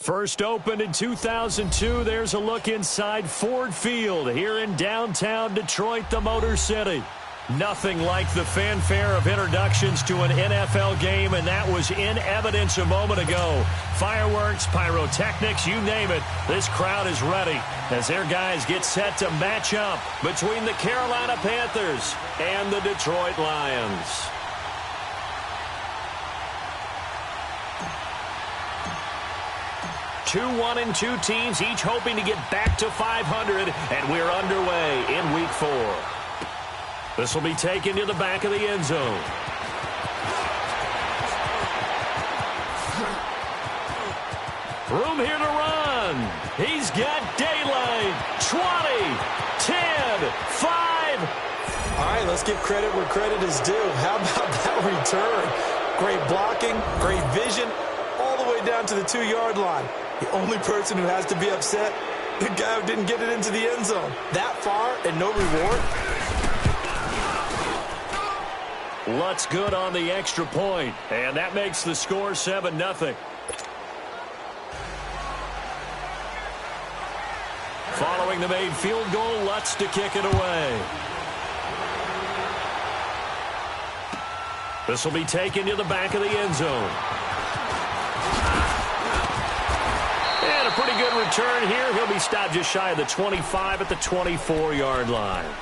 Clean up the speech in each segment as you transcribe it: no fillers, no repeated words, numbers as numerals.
First opened in 2002, there's a look inside Ford Field here in downtown Detroit, the Motor City. Nothing like the fanfare of introductions to an NFL game, and that was in evidence a moment ago. Fireworks, pyrotechnics, you name it, this crowd is ready as their guys get set to match up between the Carolina Panthers and the Detroit Lions. Two 1-2 teams, each hoping to get back to 500, and we're underway in Week 4. This will be taken to the back of the end zone. Room here to run. He's got daylight. 20, 10, 5. All right, let's give credit where credit is due. How about that return? Great blocking, great vision, all the way down to the 2-yard line. The only person who has to be upset, the guy who didn't get it into the end zone. That far and no reward? Lutz good on the extra point, and that makes the score 7-0. Following the made field goal, Lutz to kick it away. This will be taken to the back of the end zone. And a pretty good return here. He'll be stopped just shy of the 25 at the 24-yard line.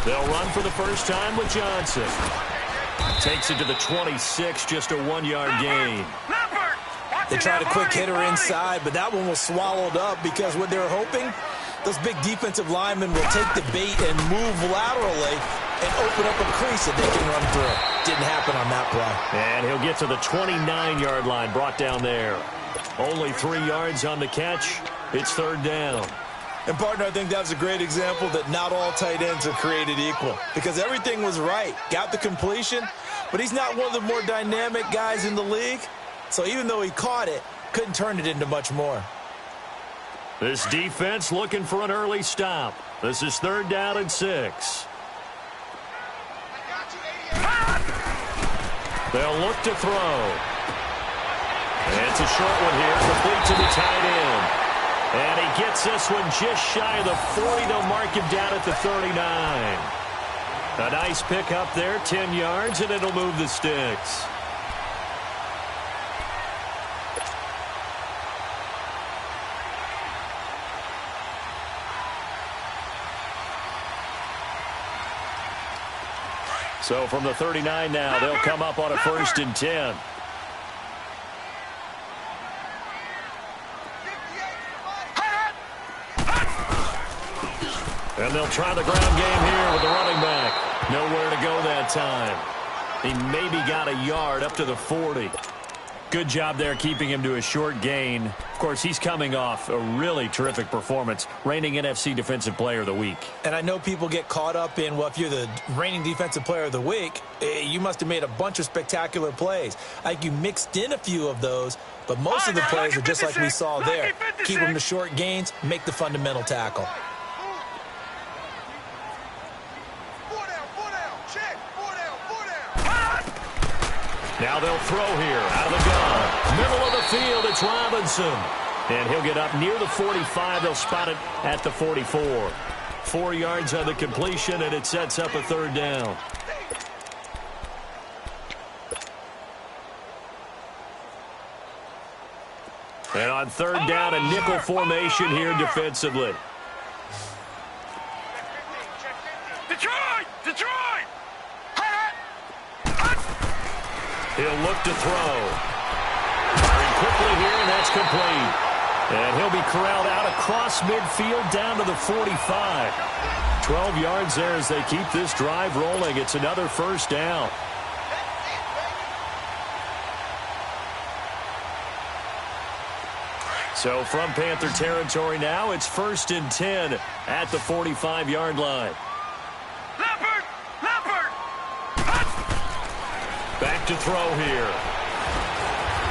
They'll run for the first time with Johnson. Takes it to the 26, just a 1-yard gain. They tried a quick hitter inside, but that one was swallowed up because what they're hoping, those big defensive linemen will take the bait and move laterally and open up a crease that they can run through. Didn't happen on that play. And he'll get to the 29-yard line, brought down there. Only 3 yards on the catch. It's third down. And, partner, I think that's a great example that not all tight ends are created equal because everything was right. Got the completion, but he's not one of the more dynamic guys in the league. So even though he caught it, couldn't turn it into much more. This defense looking for an early stop. This is third down and 6. They'll look to throw. And it's a short one here, complete to the tight end. And he gets this one just shy of the 40. They'll mark him down at the 39. A nice pick up there, 10 yards, and it'll move the sticks. So from the 39 now, they'll come up on a 1st and 10. And they'll try the ground game here with the running back. Nowhere to go that time. He maybe got a yard up to the 40. Good job there keeping him to a short gain. Of course, he's coming off a really terrific performance, reigning NFC Defensive Player of the Week. And I know people get caught up in, well, if you're the reigning Defensive Player of the Week, you must have made a bunch of spectacular plays. I think you mixed in a few of those, but most of the plays are just like we saw there. Keep them to short gains, make the fundamental tackle. Now they'll throw here out of the gun. Middle of the field, it's Robinson. And he'll get up near the 45. They'll spot it at the 44. 4 yards on the completion, and it sets up a third down. And on third down, a nickel formation here defensively. Detroit! He'll look to throw. Firing quickly here, and that's complete. And he'll be corralled out across midfield down to the 45. 12 yards there as they keep this drive rolling. It's another first down. So from Panther territory now, it's 1st and 10 at the 45-yard line. Back to throw here.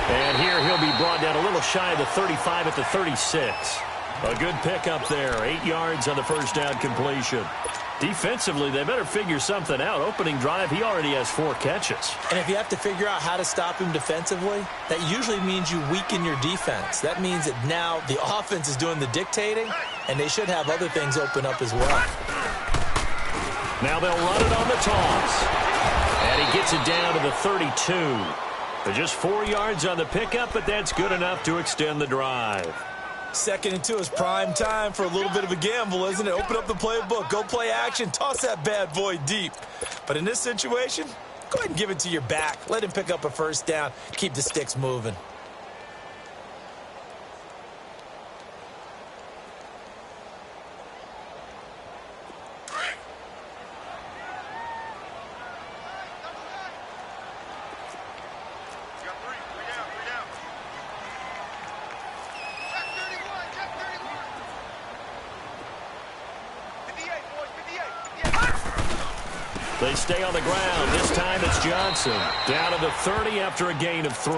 And here he'll be brought down a little shy of the 35 at the 36. A good pickup there. 8 yards on the first down completion. Defensively, they better figure something out. Opening drive, he already has 4 catches. And if you have to figure out how to stop him defensively, that usually means you weaken your defense. That means that now the offense is doing the dictating, and they should have other things open up as well. Now they'll run it on the toss. And he gets it down to the 32. But just 4 yards on the pickup, but that's good enough to extend the drive. 2nd and 2 is prime time for a little bit of a gamble, isn't it? Open up the playbook, go play action, toss that bad boy deep. But in this situation, go ahead and give it to your back. Let him pick up a first down, keep the sticks moving. They stay on the ground. This time it's Johnson. Down to the 30 after a gain of 3.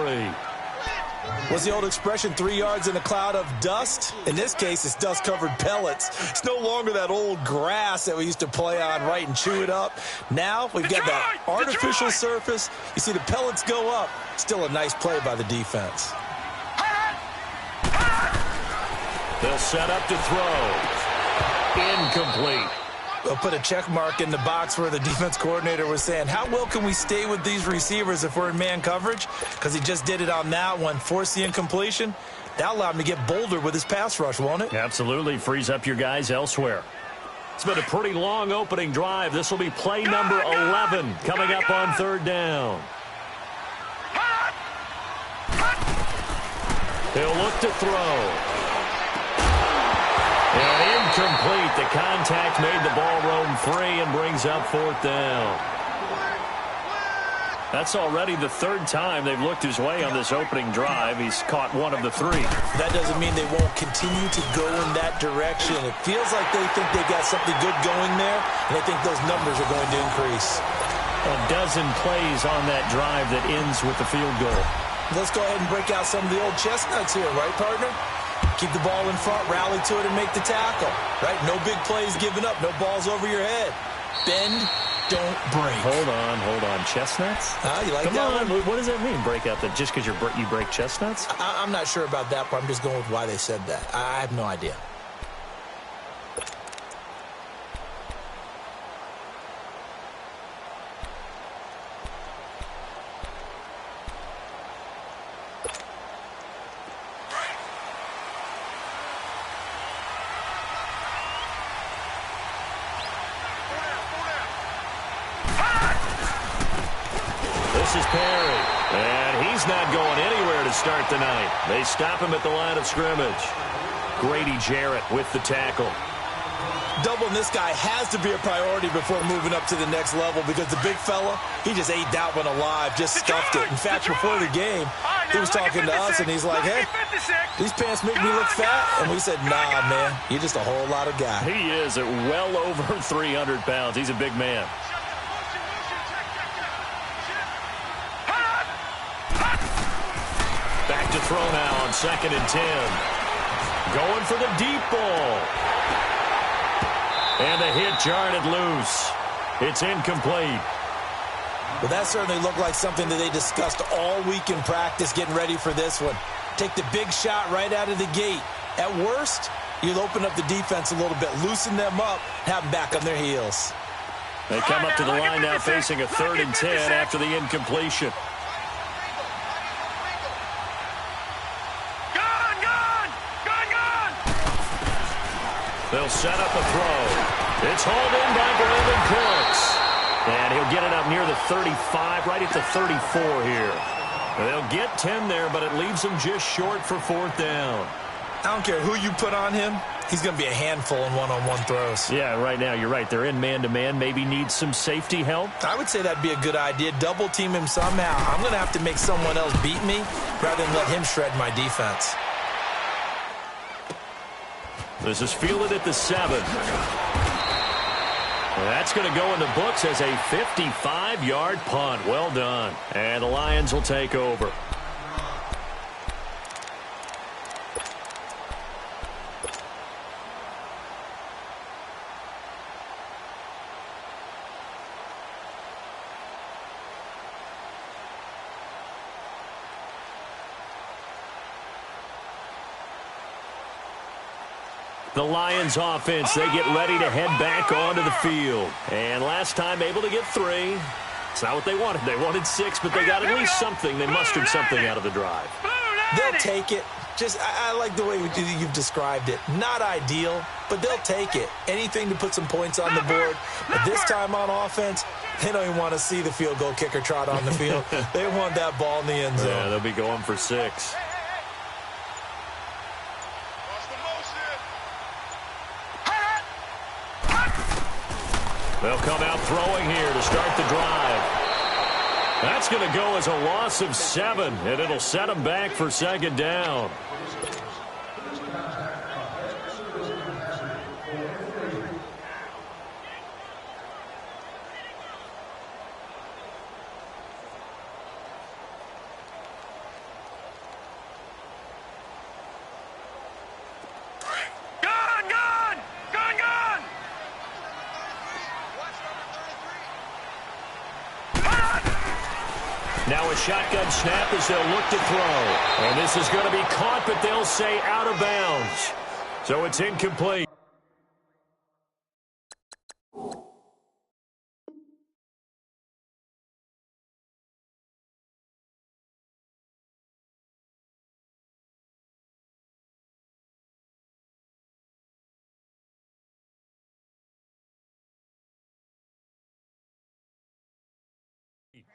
What's the old expression, 3 yards in a cloud of dust? In this case, it's dust-covered pellets. It's no longer that old grass that we used to play on, right, and chew it up. Now we've got that artificial surface. You see the pellets go up. Still a nice play by the defense. They'll set up to throw. Incomplete. They'll put a check mark in the box where the defense coordinator was saying, how well can we stay with these receivers if we're in man coverage? Because he just did it on that one, forced the incompletion. That allowed him to get bolder with his pass rush, won't it? Absolutely. Frees up your guys elsewhere. It's been a pretty long opening drive. This will be play number 11 coming up on 3rd down. He'll look to throw. And incomplete. The contact made the ball roam free and brings up 4th down. That's already the 3rd time they've looked his way on this opening drive. He's caught 1 of the 3. That doesn't mean they won't continue to go in that direction. It feels like they think they got something good going there, and I think those numbers are going to increase. A dozen plays on that drive that ends with the field goal. Let's go ahead and break out some of the old chestnuts here, right, partner? Keep the ball in front, rally to it, and make the tackle. Right? No big plays given up. No balls over your head. Bend, don't break. Hold on. Chestnuts? You like Come that on. one? What does that mean, break out that just because you break chestnuts? I'm not sure about that part. I'm just going with why they said that. I have no idea. This is Perry, and he's not going anywhere to start the night. They stop him at the line of scrimmage. Grady Jarrett with the tackle. Doubling this guy has to be a priority before moving up to the next level because the big fella, he just ate that one alive, just stuffed it. In fact, before the game, he was talking to us, and he's like, hey, these pants make me look fat. And we said, nah, man, you're just a whole lot of guy. He is at well over 300 pounds. He's a big man. Back to throw now on 2nd and 10. Going for the deep ball. And the hit jarred it loose. It's incomplete. Well, that certainly looked like something that they discussed all week in practice getting ready for this one. Take the big shot right out of the gate. At worst, you'll open up the defense a little bit, loosen them up, have them back on their heels. They come up to the line now facing a 3rd and 10 after the incompletion. They'll set up a throw. It's hauled in by Brandon Cooks. And he'll get it up near the 35, right at the 34 here. They'll get 10 there, but it leaves them just short for 4th down. I don't care who you put on him, he's going to be a handful in one-on-one throws. Yeah, right now, you're right. They're in man-to-man. Maybe need some safety help. I would say that'd be a good idea. Double team him somehow. I'm going to have to make someone else beat me rather than let him shred my defense. This is fielded at the 7. That's going to go in the books as a 55-yard punt. Well done. And the Lions will take over. The Lions offense, they get ready to head back onto the field. And last time able to get 3. It's not what they wanted. They wanted 6, but they got at least something. They mustered something out of the drive. They'll take it. I like the way you've described it. Not ideal, but they'll take it. Anything to put some points on the board. But this time on offense, they don't even want to see the field goal kicker trot on the field. They want that ball in the end zone. Yeah, they'll be going for 6. They'll come out throwing here to start the drive. That's going to go as a loss of 7, and it'll set them back for 2nd down. Now a shotgun snap as they'll look to throw. And this is going to be caught, but they'll say out of bounds. So it's incomplete.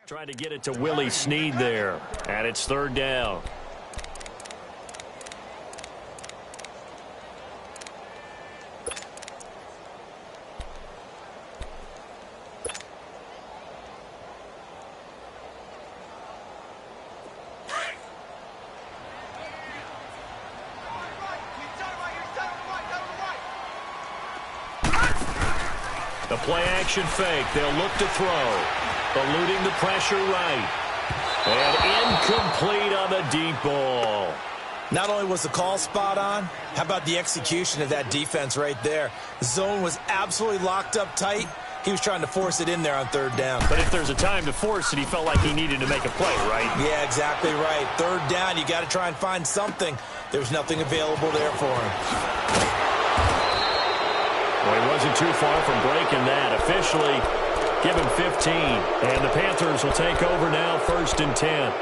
Trying to get it to Willie Snead there. And it's 3rd down. The play action fake. They'll look to throw. Eluding the pressure right. And incomplete on the deep ball. Not only was the call spot on, how about the execution of that defense right there? The zone was absolutely locked up tight. He was trying to force it in there on 3rd down. But if there's a time to force it, he felt like he needed to make a play, right? Yeah, exactly right. 3rd down, you got to try and find something. There was nothing available there for him. Well, he wasn't too far from breaking that. Officially, give him 15. And the Panthers will take over now, 1st and 10.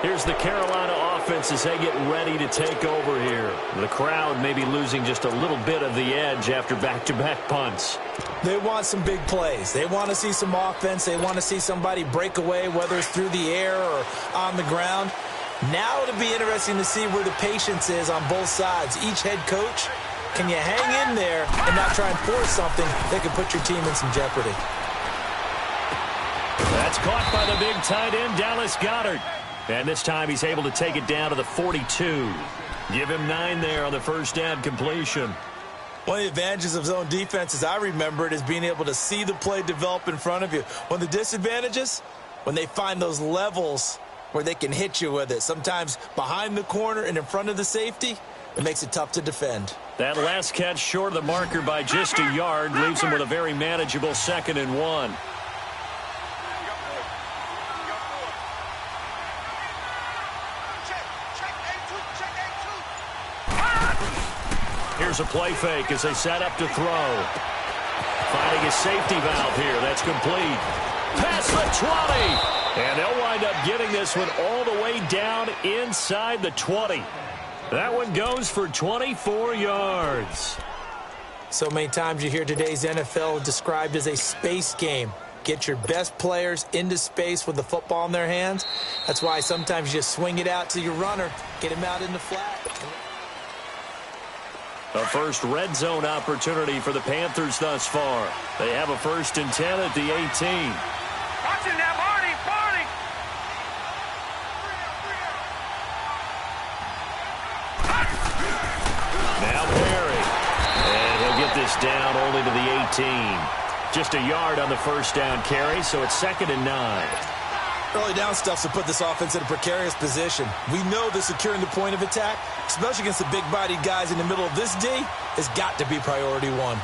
Here's the Carolina offense as they get ready to take over here. The crowd may be losing just a little bit of the edge after back-to-back punts. They want some big plays. They want to see some offense. They want to see somebody break away, whether it's through the air or on the ground. Now it'll be interesting to see where the patience is on both sides. Each head coach, can you hang in there and not try and force something that could put your team in some jeopardy? That's caught by the big tight end, Dallas Goedert. And this time he's able to take it down to the 42. Give him 9 there on the 1st down completion. One of the advantages of zone defense, as I remember it, is being able to see the play develop in front of you. One of the disadvantages, when they find those levels where they can hit you with it, sometimes behind the corner and in front of the safety, it makes it tough to defend. That last catch short of the marker by just a yard leaves him with a very manageable 2nd and 1. Here's a play fake as they set up to throw. Finding a safety valve here. That's complete. Past the 20. And they'll wind up getting this one all the way down inside the 20. That one goes for 24 yards. So many times you hear today's NFL described as a space game. Get your best players into space with the football in their hands. That's why sometimes you just swing it out to your runner, get him out in the flat. A first red zone opportunity for the Panthers thus far. They have a 1st and 10 at the 18. Watch it now, Barney! Now Perry. And he'll get this down only to the 18. Just a yard on the first down carry, so it's 2nd and 9. Early down stuff to put this offense in a precarious position. We know that securing the point of attack, especially against the big-bodied guys in the middle of this D, has got to be priority one.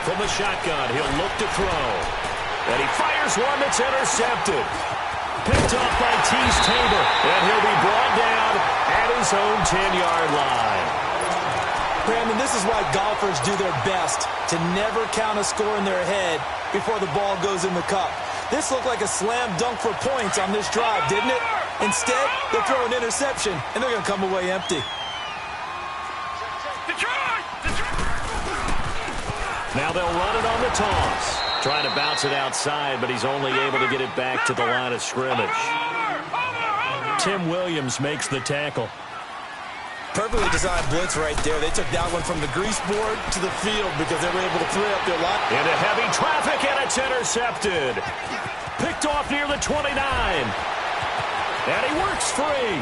From the shotgun, he'll look to throw. And he fires one that's intercepted. Picked off by Tease Tabor. And he'll be brought down at his own 10-yard line. Brandon, this is why golfers do their best to never count a score in their head before the ball goes in the cup. This looked like a slam dunk for points on this drive, didn't it? Instead, they throw an interception, and they're going to come away empty. Now they'll run it on the toss. Trying to bounce it outside, but he's only able to get it back to the line of scrimmage. Tim Williams makes the tackle. Perfectly designed blitz right there. They took that one from the grease board to the field because they were able to free up their line. Into heavy traffic, and it's intercepted. Picked off near the 29. And he works free.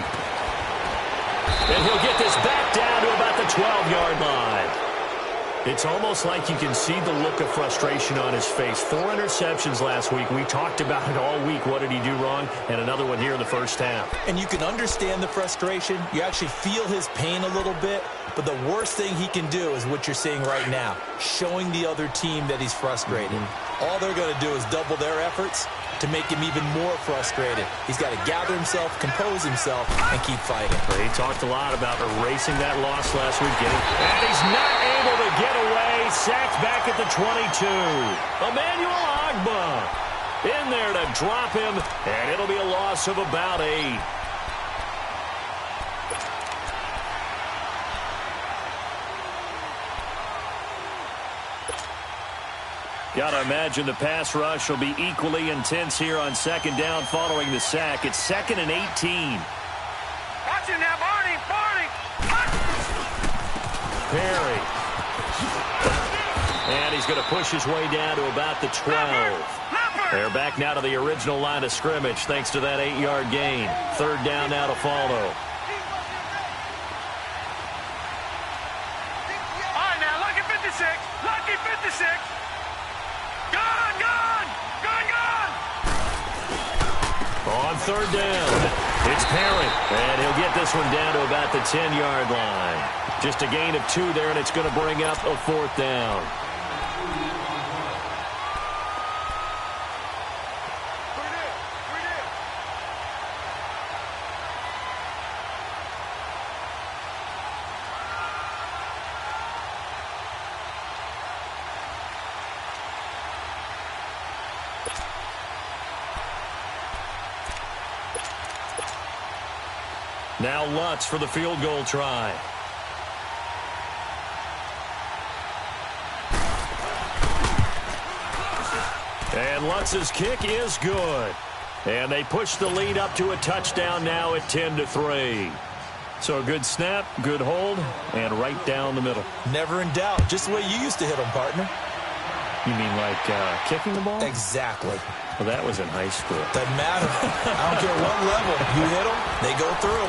And he'll get this back down to about the 12-yard line. It's almost like you can see the look of frustration on his face. 4 interceptions last week. We talked about it all week. What did he do wrong? And another one here in the first half. And you can understand the frustration. You actually feel his pain a little bit. But the worst thing he can do is what you're seeing right now, showing the other team that he's frustrated. All they're going to do is double their efforts to make him even more frustrated. He's got to gather himself, compose himself, and keep fighting. He talked a lot about erasing that loss last week. And he's not able to get away. Sacked back at the 22. Emmanuel Ogbah in there to drop him, and it'll be a loss of about 8. Gotta imagine the pass rush will be equally intense here on 2nd down following the sack. It's 2nd and 18. Watch it now, Barney! Perry. And he's going to push his way down to about the 12. They're back now to the original line of scrimmage thanks to that 8-yard gain. 3rd down now to follow. All right, now, lucky 56. Lucky 56. On 3rd down, it's Perry, and he'll get this one down to about the 10-yard line. Just a gain of 2 there, and it's going to bring up a 4th down. Now Lutz for the field goal try. And Lutz's kick is good. And they push the lead up to a touchdown now at 10-3. So a good snap, good hold, and right down the middle. Never in doubt. Just the way you used to hit them, partner. You mean like kicking the ball? Exactly. Well, that was in high school. Doesn't matter. I don't care what level. You hit them, they go through.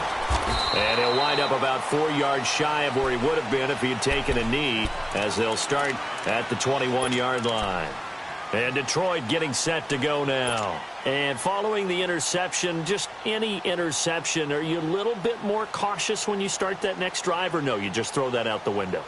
And he'll wind up about 4 yards shy of where he would have been if he had taken a knee, as they'll start at the 21-yard line. And Detroit getting set to go now. And following the interception, just any interception, are you a little bit more cautious when you start that next drive, or no, you just throw that out the window?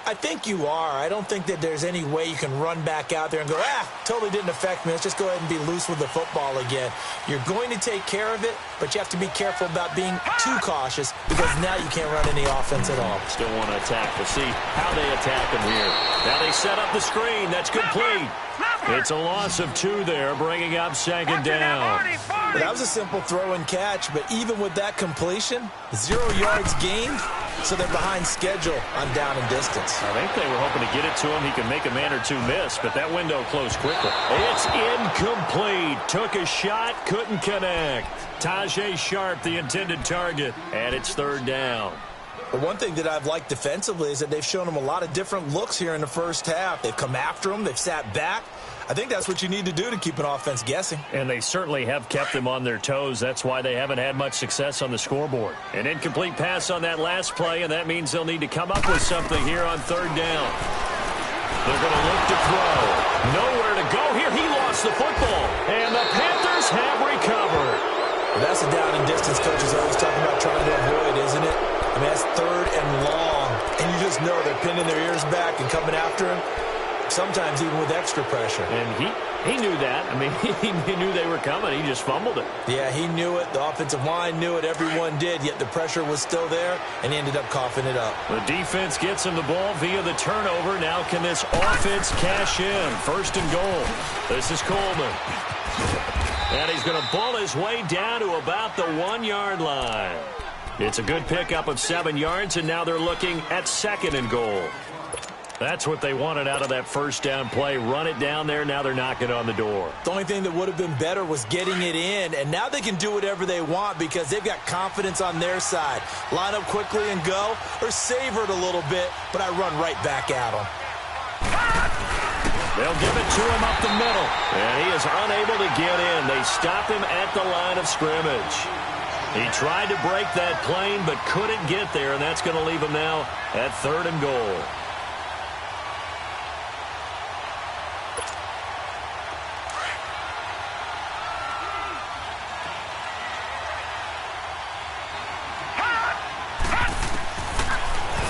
I think you are. I don't think that there's any way you can run back out there and go, totally didn't affect me. Let's just go ahead and be loose with the football again. You're going to take care of it, but you have to be careful about being too cautious because now you can't run any offense at all. Still want to attack. We'll see how they attack him here. Now they set up the screen. That's complete. It's a loss of 2 there, bringing up 2nd down. Well, that was a simple throw and catch, but even with that completion, 0 yards gained, so they're behind schedule on down and distance. I think they were hoping to get it to him. He could make a man or two miss, but that window closed quickly. It's incomplete. Took a shot, couldn't connect. Tajay Sharp, the intended target, and it's 3rd down. But one thing that I've liked defensively is that they've shown him a lot of different looks here in the first half. They've come after him. They've sat back. I think that's what you need to do to keep an offense guessing. And they certainly have kept them on their toes. That's why they haven't had much success on the scoreboard. An incomplete pass on that last play, and that means they'll need to come up with something here on 3rd down. They're going to look to throw. Nowhere to go here. He lost the football. And the Panthers have recovered. Well, that's a down and distance coaches always talking about trying to avoid, isn't it? I mean, that's 3rd and long. And you just know they're pinning their ears back and coming after him. Sometimes even with extra pressure. And he knew that. I mean, he knew they were coming. He just fumbled it. Yeah, he knew it. The offensive line knew it. Everyone did, yet the pressure was still there, and he ended up coughing it up. The defense gets him the ball via the turnover. Now can this offense cash in? 1st and goal. This is Coleman. And he's going to ball his way down to about the 1-yard line. It's a good pickup of 7 yards, and now they're looking at 2nd and goal. That's what they wanted out of that 1st down play. Run it down there. Now they're knocking on the door. The only thing that would have been better was getting it in, and now they can do whatever they want because they've got confidence on their side. Line up quickly and go, or savor it a little bit, but I run right back at them. They'll give it to him up the middle, and he is unable to get in. They stop him at the line of scrimmage. He tried to break that plane but couldn't get there, and that's going to leave him now at 3rd and goal.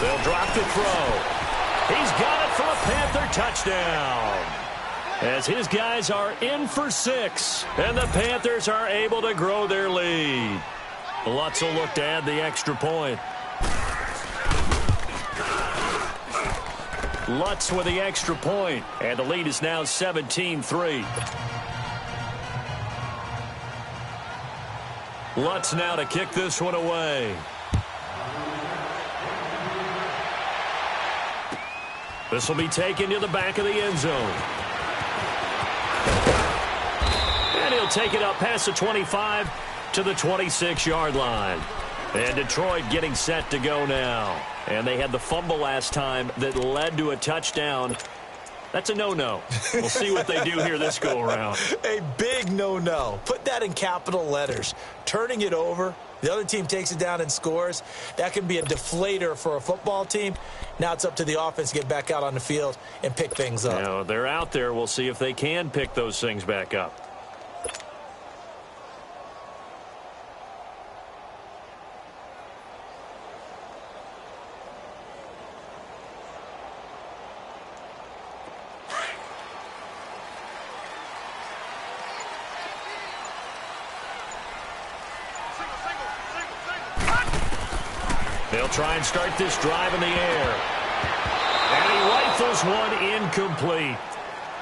They'll drop the throw. He's got it for a Panther touchdown. As his guys are in for 6, and the Panthers are able to grow their lead. Lutz will look to add the extra point. Lutz with the extra point, and the lead is now 17-3. Lutz now to kick this one away. This will be taken to the back of the end zone. And he'll take it up past the 25 to the 26-yard line. And Detroit getting set to go now. And they had the fumble last time that led to a touchdown. That's a no-no. We'll see what they do here this go-around. A big no-no. Put that in capital letters. Turning it over, the other team takes it down and scores. That can be a deflator for a football team. Now it's up to the offense to get back out on the field and pick things up. You know, they're out there. We'll see if they can pick those things back up. They'll try and start this drive in the air. And he rifles one incomplete.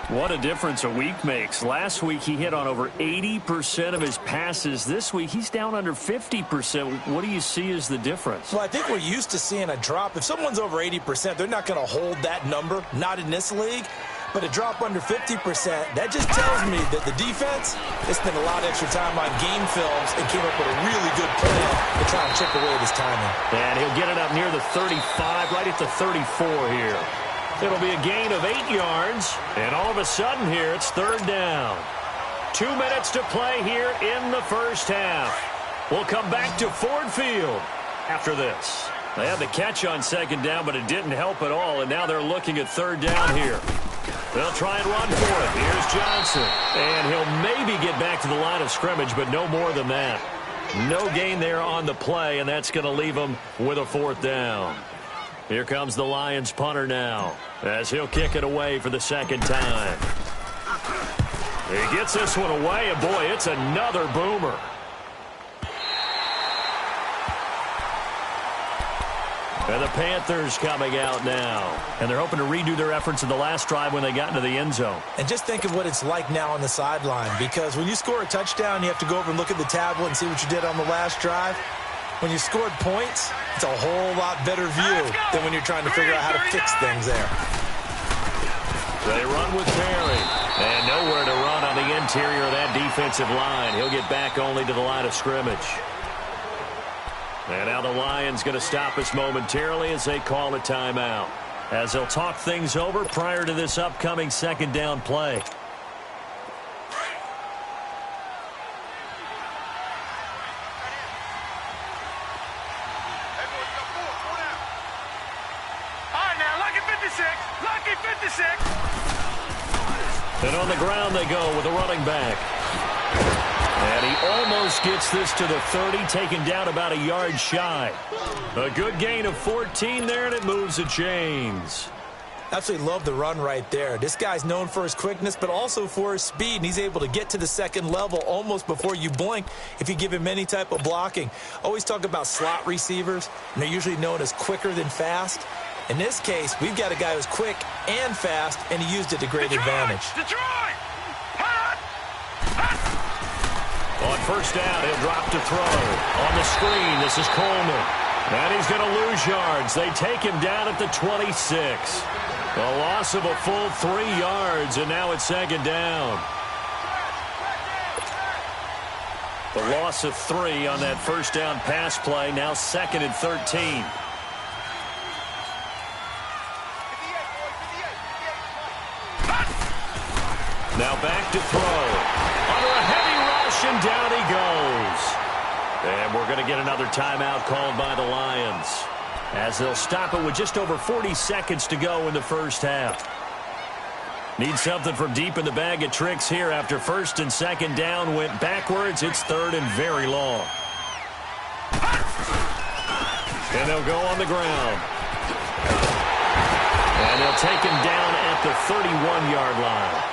What a difference a week makes. Last week he hit on over 80% of his passes. This week he's down under 50%. What do you see as the difference? Well, I think we're used to seeing a drop. If someone's over 80%, they're not going to hold that number, not in this league. But a drop under 50%, that just tells me that the defense has spent a lot of extra time on game films and came up with a really good plan to try and chip away at his timing. And he'll get it up near the 35, right at the 34 here. It'll be a gain of 8 yards, and all of a sudden here it's 3rd down. 2 minutes to play here in the first half. We'll come back to Ford Field after this. They had the catch on 2nd down, but it didn't help at all, and now they're looking at 3rd down here. They'll try and run for it. Here's Johnson. And he'll maybe get back to the line of scrimmage, but no more than that. No gain there on the play, and that's going to leave him with a 4th down. Here comes the Lions punter now, as he'll kick it away for the 2nd time. He gets this one away, and boy, it's another boomer. And the Panthers coming out now. And they're hoping to redo their efforts in the last drive when they got into the end zone. And just think of what it's like now on the sideline, because when you score a touchdown, you have to go over and look at the tablet and see what you did on the last drive. When you scored points, it's a whole lot better view than when you're trying to figure out how to fix things there. They run with Perry. And nowhere to run on the interior of that defensive line. He'll get back only to the line of scrimmage. And now the Lions going to stop us momentarily as they call a timeout, as they'll talk things over prior to this upcoming second down play. All right, now, lucky 56. Lucky 56. And on the ground they go with a running back. And he almost gets this to the 30, taken down about a yard shy. A good gain of 14 there, and it moves the chains. Absolutely love the run right there. This guy's known for his quickness, but also for his speed, and he's able to get to the second level almost before you blink if you give him any type of blocking. Always talk about slot receivers, and they're usually known as quicker than fast. In this case, we've got a guy who's quick and fast, and he used it to great advantage. Detroit! Hot! Hot! On first down, he'll drop to throw. On the screen, this is Coleman. And he's going to lose yards. They take him down at the 26. A loss of a full 3 yards, and now it's second down. The loss of 3 on that first down pass play, now second and 13. Now back to throw. Under a heavy rush, and down he goes. And we're going to get another timeout called by the Lions, as they'll stop it with just over 40 seconds to go in the first half. Need something from deep in the bag of tricks here after first and second down went backwards. It's third and very long. And they'll go on the ground. And they'll take him down at the 31-yard line.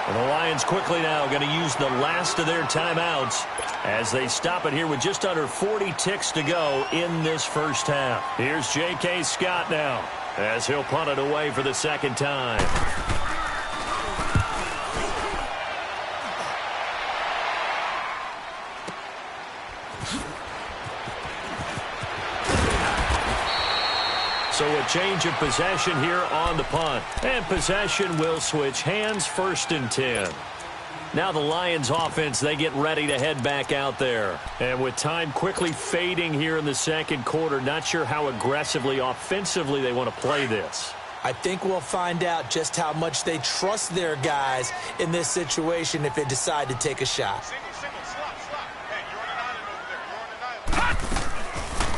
And the Lions quickly now going to use the last of their timeouts as they stop it here with just under 40 ticks to go in this first half. Here's J.K. Scott now as he'll punt it away for the second time. So a change of possession here on the punt. And possession will switch hands, first and 10. Now the Lions offense, they get ready to head back out there. And with time quickly fading here in the second quarter, not sure how aggressively, offensively they want to play this. I think we'll find out just how much they trust their guys in this situation if they decide to take a shot.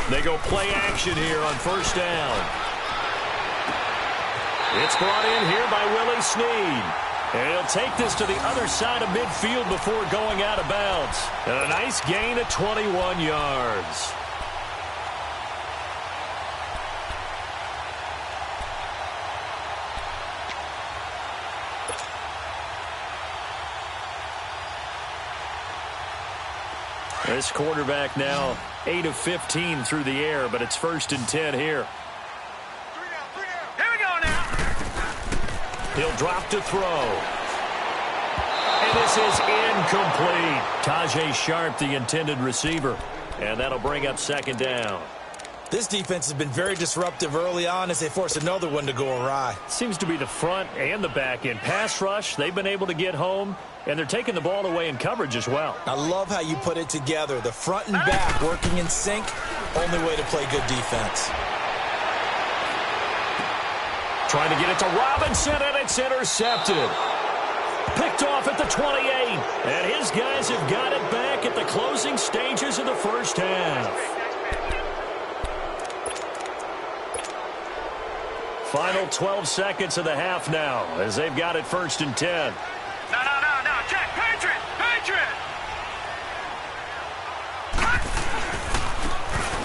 They go play action here on first down. It's brought in here by Willie Snead. And he'll take this to the other side of midfield before going out of bounds. And a nice gain of 21 yards. This quarterback now 8 of 15 through the air, but it's first and 10 here. Here we go now. He'll drop to throw. And this is incomplete. Tajay Sharp, the intended receiver. And that'll bring up second down. This defense has been very disruptive early on as they force another one to go awry. Seems to be the front and the back end. Pass rush, they've been able to get home, and they're taking the ball away in coverage as well. I love how you put it together. The front and back working in sync, only way to play good defense. Trying to get it to Robinson, and it's intercepted. Picked off at the 28. And his guys have got it back at the closing stages of the first half. Final 12 seconds of the half now as they've got it first and 10. No. Check. Patriot.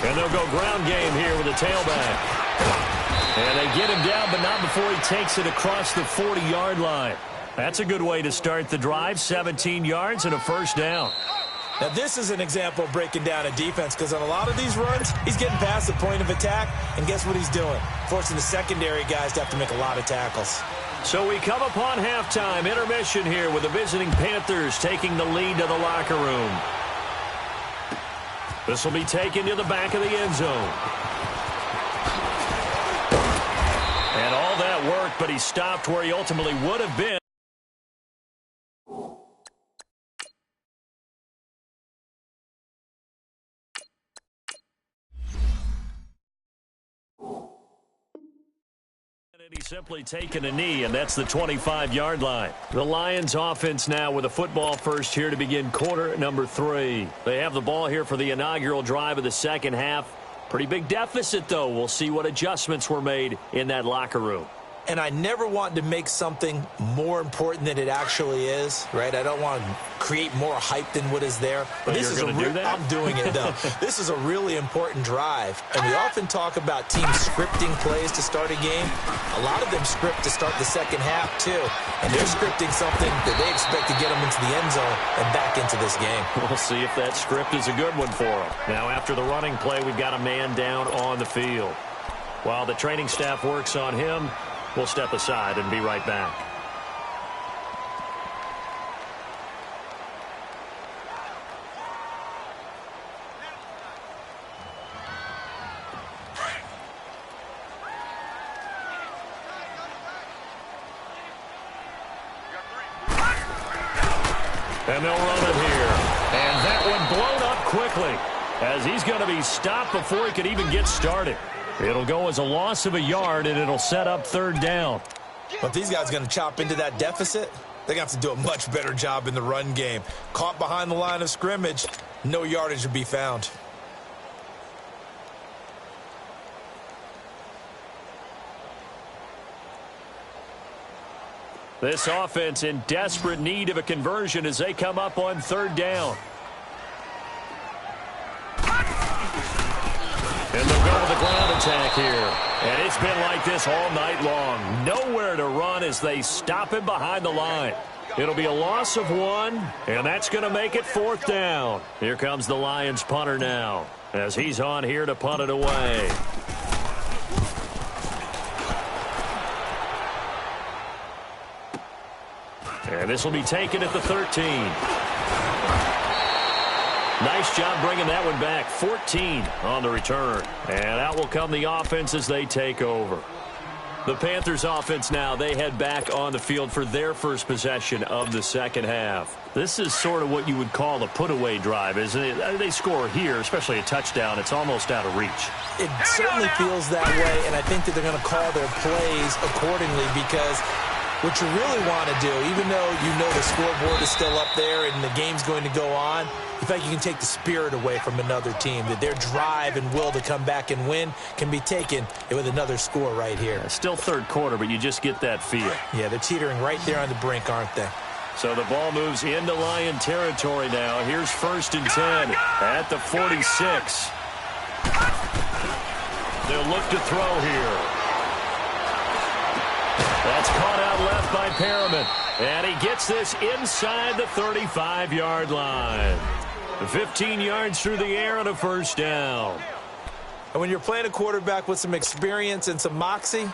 And they'll go ground game here with a tailback. And they get him down, but not before he takes it across the 40-yard line. That's a good way to start the drive. 17 yards and a first down. Now, this is an example of breaking down a defense because on a lot of these runs, he's getting past the point of attack, and guess what he's doing? Forcing the secondary guys to have to make a lot of tackles. So we come upon halftime, intermission here with the visiting Panthers taking the lead to the locker room. This will be taken to the back of the end zone. And all that worked, but he stopped where he ultimately would have been. He's simply taken a knee, and that's the 25-yard line. The Lions offense now with a football first here to begin quarter number 3. They have the ball here for the inaugural drive of the second half. Pretty big deficit, though. We'll see what adjustments were made in that locker room. And I never want to make something more important than it actually is, right? I don't want to create more hype than what is there. But this is I'm doing it, though. This is a really important drive. And we often talk about teams scripting plays to start a game. A lot of them script to start the second half, too. And they're scripting something that they expect to get them into the end zone and back into this game. We'll see if that script is a good one for them. Now, after the running play, we've got a man down on the field. While the training staff works on him, we'll step aside and be right back. And they'll run it here. And that one blown up quickly as he's going to be stopped before he could even get started. It'll go as a loss of a yard, and it'll set up third down. But these guys are going to chop into that deficit. They're going to have to do a much better job in the run game. Caught behind the line of scrimmage, no yardage to be found. This offense in desperate need of a conversion as they come up on third down. And they'll go with the ground attack here. And it's been like this all night long. Nowhere to run as they stop him behind the line. It'll be a loss of 1, and that's going to make it fourth down. Here comes the Lions punter now as he's on here to punt it away. And this will be taken at the 13. Nice job bringing that one back. 14 on the return. And out will come the offense as they take over. The Panthers offense now, they head back on the field for their first possession of the second half. This is sort of what you would call a put-away drive, isn't it? They score here, especially a touchdown. It's almost out of reach. It certainly feels that way, and I think that they're going to call their plays accordingly because what you really want to do, even though you know the scoreboard is still up there and the game's going to go on, in fact, you can take the spirit away from another team, that their drive and will to come back and win can be taken with another score right here. Still third quarter, but you just get that feel. Yeah, they're teetering right there on the brink, aren't they? So the ball moves into Lion territory now. Here's 1st and 10 at the 46. They'll look to throw here. That's caught out left by Perriman. And he gets this inside the 35-yard line. 15 yards through the air and a first down. And when you're playing a quarterback with some experience and some moxie,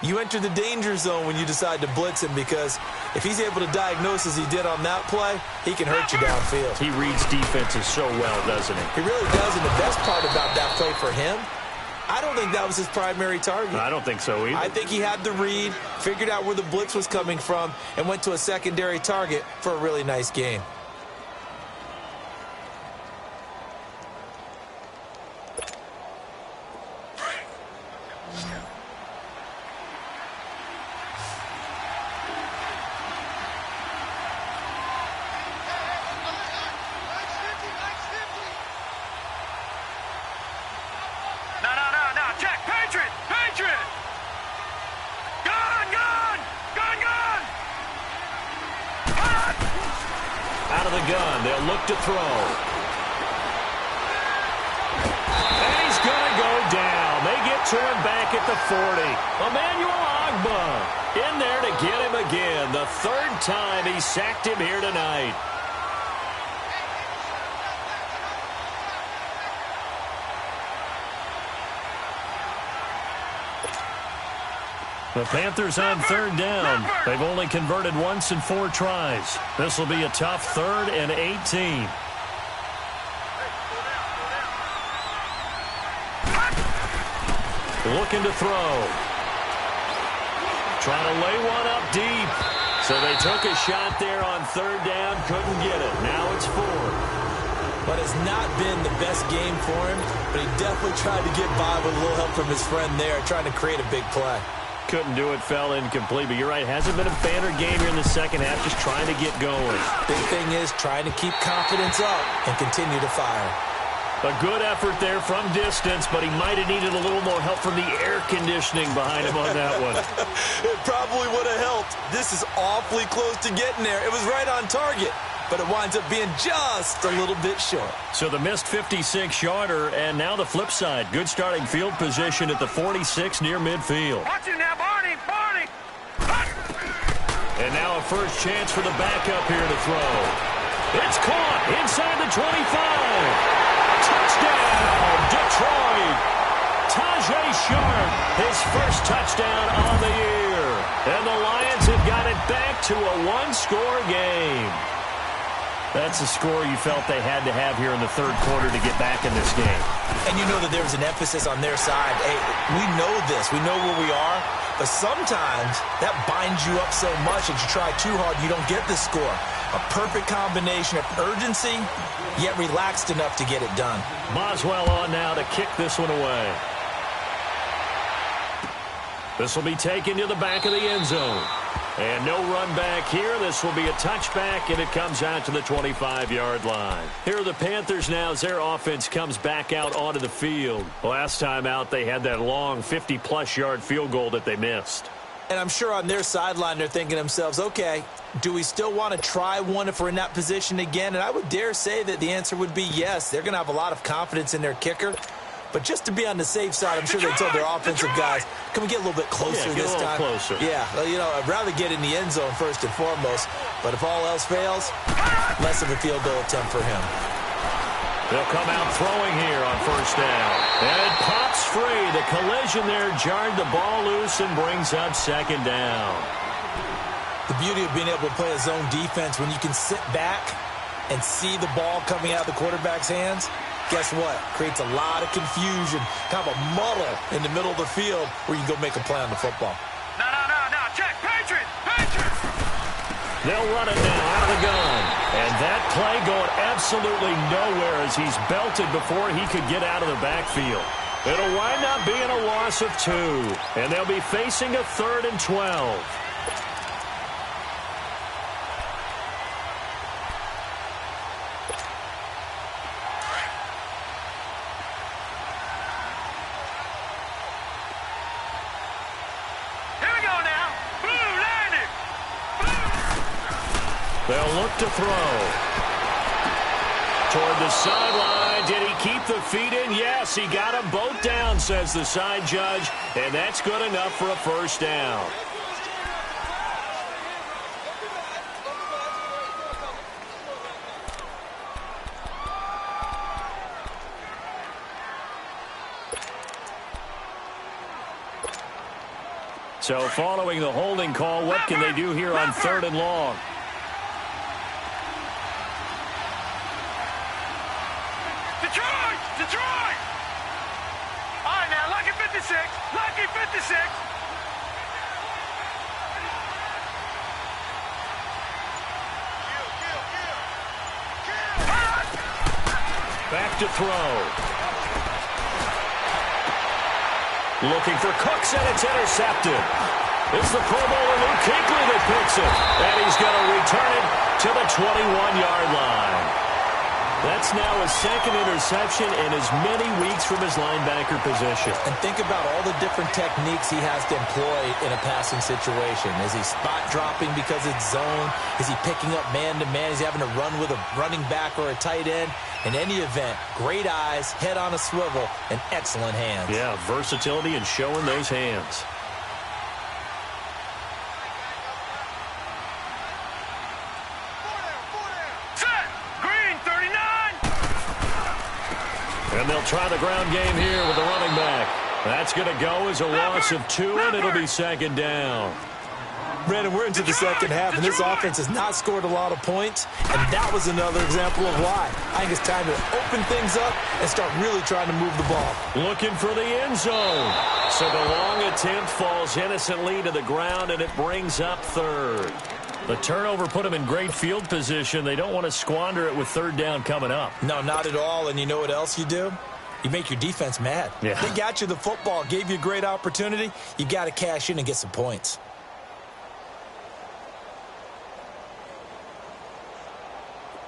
you enter the danger zone when you decide to blitz him because if he's able to diagnose as he did on that play, he can hurt you downfield. He reads defenses so well, doesn't he? He really does, and the best part about that play for him, I don't think that was his primary target. I don't think so either. I think he had the read, figured out where the blitz was coming from, and went to a secondary target for a really nice game. Out of the gun, they'll look to throw. And he's going to go down. They get to him back at the 40. Emmanuel Ogbah in there to get him again. The third time he sacked him here tonight. The Panthers on third down. They've only converted once in 4 tries. This will be a tough 3rd and 18. Looking to throw. Trying to lay one up deep. So they took a shot there on 3rd down. Couldn't get it. Now it's 4th. But it's not been the best game for him. But he definitely tried to get by with a little help from his friend there, trying to create a big play. Couldn't do it, fell incomplete. But you're right, hasn't been a banner game here in the second half, just trying to get going. Big thing is trying to keep confidence up and continue to fire. A good effort there from distance, but he might have needed a little more help from the air conditioning behind him on that one. It probably would have helped. This is awfully close to getting there. It was right on target, but it winds up being just a little bit short. So the missed 56-yarder, and now the flip side. Good starting field position at the 46 near midfield. Watch it now, Barney, Barney. And now a first chance for the backup here to throw. It's caught inside the 25. Touchdown, Detroit. Tajay Sharp, his first touchdown on the year. And the Lions have got it back to a 1-score game. That's a score you felt they had to have here in the 3rd quarter to get back in this game. And you know that there was an emphasis on their side. Hey, we know this. We know where we are. But sometimes that binds you up so much that you try too hard, you don't get the score. A perfect combination of urgency, yet relaxed enough to get it done. Boswell on now to kick this one away. This will be taken to the back of the end zone. And no run back here. This will be a touchback, and it comes out to the 25-yard line. Here are the Panthers now as their offense comes back out onto the field. Last time out, they had that long 50-plus yard field goal that they missed. And I'm sure on their sideline they're thinking to themselves, okay, do we still want to try one if we're in that position again? And I would dare say that the answer would be yes. They're going to have a lot of confidence in their kicker. But just to be on the safe side, I'm sure they told their offensive guys, can we get a little bit closer this time? Closer. Yeah, you know, I'd rather get in the end zone first and foremost. But if all else fails, less of a field goal attempt for him. They'll come out throwing here on first down. And it pops free. The collision there jarred the ball loose and brings up 2nd down. The beauty of being able to play a zone defense when you can sit back and see the ball coming out of the quarterback's hands, guess what? Creates a lot of confusion, kind of a muddle in the middle of the field where you can go make a play on the football. No. Check. Patriots. They'll run it now out of the gun. And that play going absolutely nowhere as he's belted before he could get out of the backfield. It'll wind up being a loss of 2. And they'll be facing a 3rd and 12. They'll look to throw. Toward the sideline. Did he keep the feet in? Yes, he got them both down, says the side judge. And that's good enough for a first down. So following the holding call, what can they do here on 3rd and long? Detroit! All right, now, lucky 56. Lucky 56. Back to throw. Looking for Cooks, and it's intercepted. It's the Pro Bowler Luke Kuechly that picks it. And he's going to return it to the 21-yard line. That's now his 2nd interception in as many weeks from his linebacker position. And think about all the different techniques he has to employ in a passing situation. Is he spot dropping because it's zone? Is he picking up man-to-man? Is he having to run with a running back or a tight end? In any event, great eyes, head on a swivel, and excellent hands. Yeah, versatility and showing those hands. And they'll try the ground game here with the running back. That's going to go as a loss of 2, and it'll be second down. Brandon, we're into the second half, and this offense has not scored a lot of points, and that was another example of why. I think it's time to open things up and start really trying to move the ball. Looking for the end zone. So the long attempt falls innocently to the ground, and it brings up third. The turnover put them in great field position. They don't want to squander it with third down coming up. No, not at all, and you know what else you do? You make your defense mad. Yeah. They got you the football, gave you a great opportunity. You got to cash in and get some points.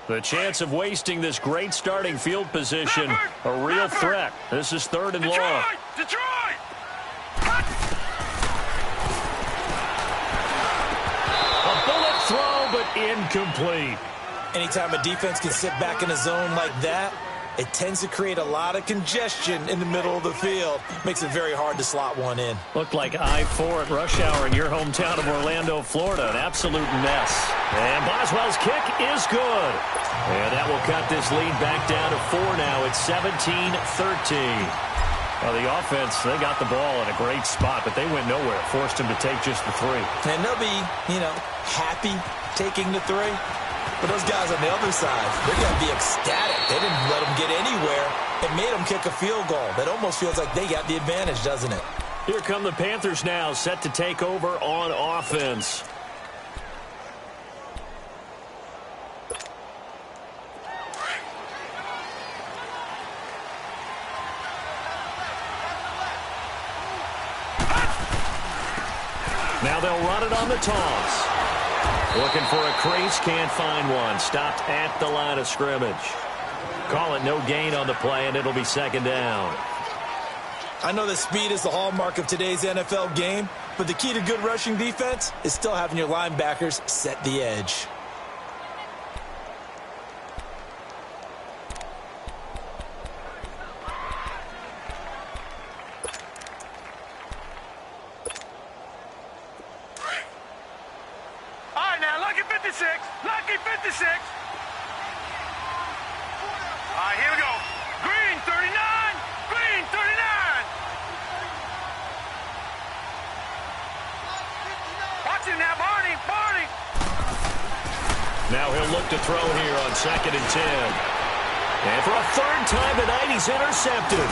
The chance of wasting this great starting field position, a real threat. This is third and long. Detroit! A bullet throw, but incomplete. Anytime a defense can sit back in a zone like that, it tends to create a lot of congestion in the middle of the field. Makes it very hard to slot one in. Looked like I-4 at rush hour in your hometown of Orlando, Florida. An absolute mess. And Boswell's kick is good. And that will cut this lead back down to 4 now. It's 17-13. Well, the offense, they got the ball in a great spot, but they went nowhere. Forced him to take just the 3. And they'll be, happy taking the 3. But those guys on the other side, they're going to be ecstatic. They didn't let them get anywhere. It made them kick a field goal. That almost feels like they got the advantage, doesn't it? Here come the Panthers now, set to take over on offense. Now they'll run it on the toss. Looking for a crease, can't find one. Stopped at the line of scrimmage. Call it no gain on the play, and it'll be second down. I know that speed is the hallmark of today's NFL game, but the key to good rushing defense is still having your linebackers set the edge. Lucky 56. All right, here we go. Green 39. Green 39. Watch him now, Barney. Barney. Now he'll look to throw here on 2nd and 10. And for a third time tonight, he's intercepted.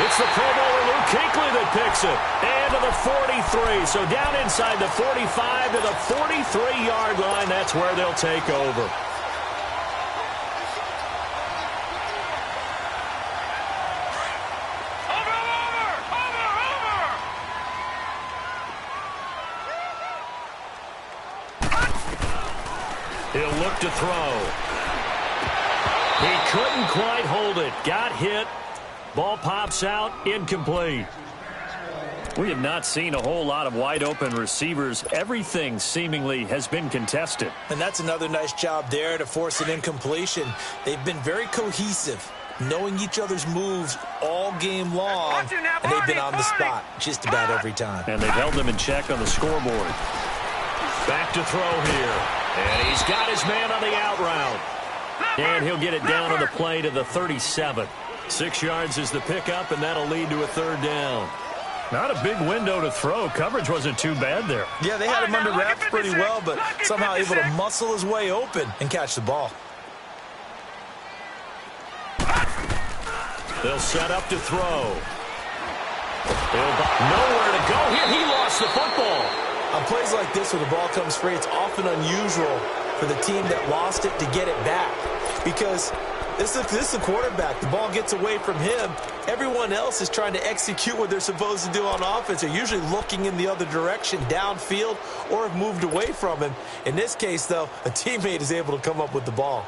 It's the Pro Bowler Luke Kuechly that picks it. And to the 43. So down inside the 45 to the 43-yard line. That's where they'll take over. He'll look to throw. He couldn't quite hold it. Got hit. Ball pops out. Incomplete. We have not seen a whole lot of wide-open receivers. Everything seemingly has been contested. And that's another nice job there to force an incompletion. They've been very cohesive, knowing each other's moves all game long, and they've been on the spot just about every time. And they've held them in check on the scoreboard. Back to throw here. And he's got his man on the out route. And he'll get it down on the play to the 37. 6 yards is the pickup, and that'll lead to a third down. Not a big window to throw. Coverage wasn't too bad there. Yeah, they had him under wraps pretty well, but somehow able to muscle his way open and catch the ball. They'll set up to throw. Nowhere to go here. He lost the football. On plays like this where the ball comes free, it's often unusual for the team that lost it to get it back. Because this is the quarterback. The ball gets away from him. Everyone else is trying to execute what they're supposed to do on offense. They're usually looking in the other direction, downfield, or have moved away from him. In this case, though, a teammate is able to come up with the ball.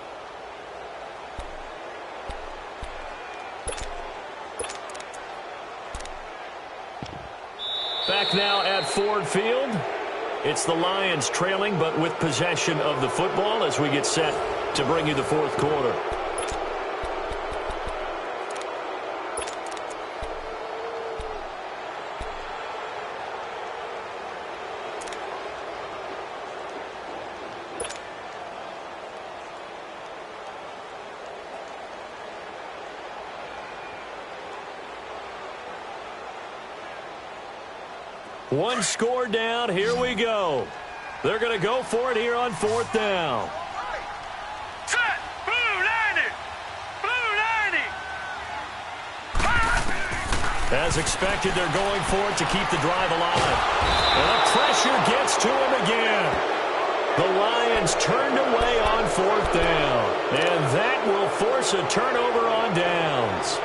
Back now at Ford Field. It's the Lions trailing, but with possession of the football as we get set to bring you the fourth quarter. One score down. Here we go. They're going to go for it here on 4th down. Set. Blue 90. Blue 90. As expected, they're going for it to keep the drive alive. And the pressure gets to him again. The Lions turned away on 4th down. And that will force a turnover on downs.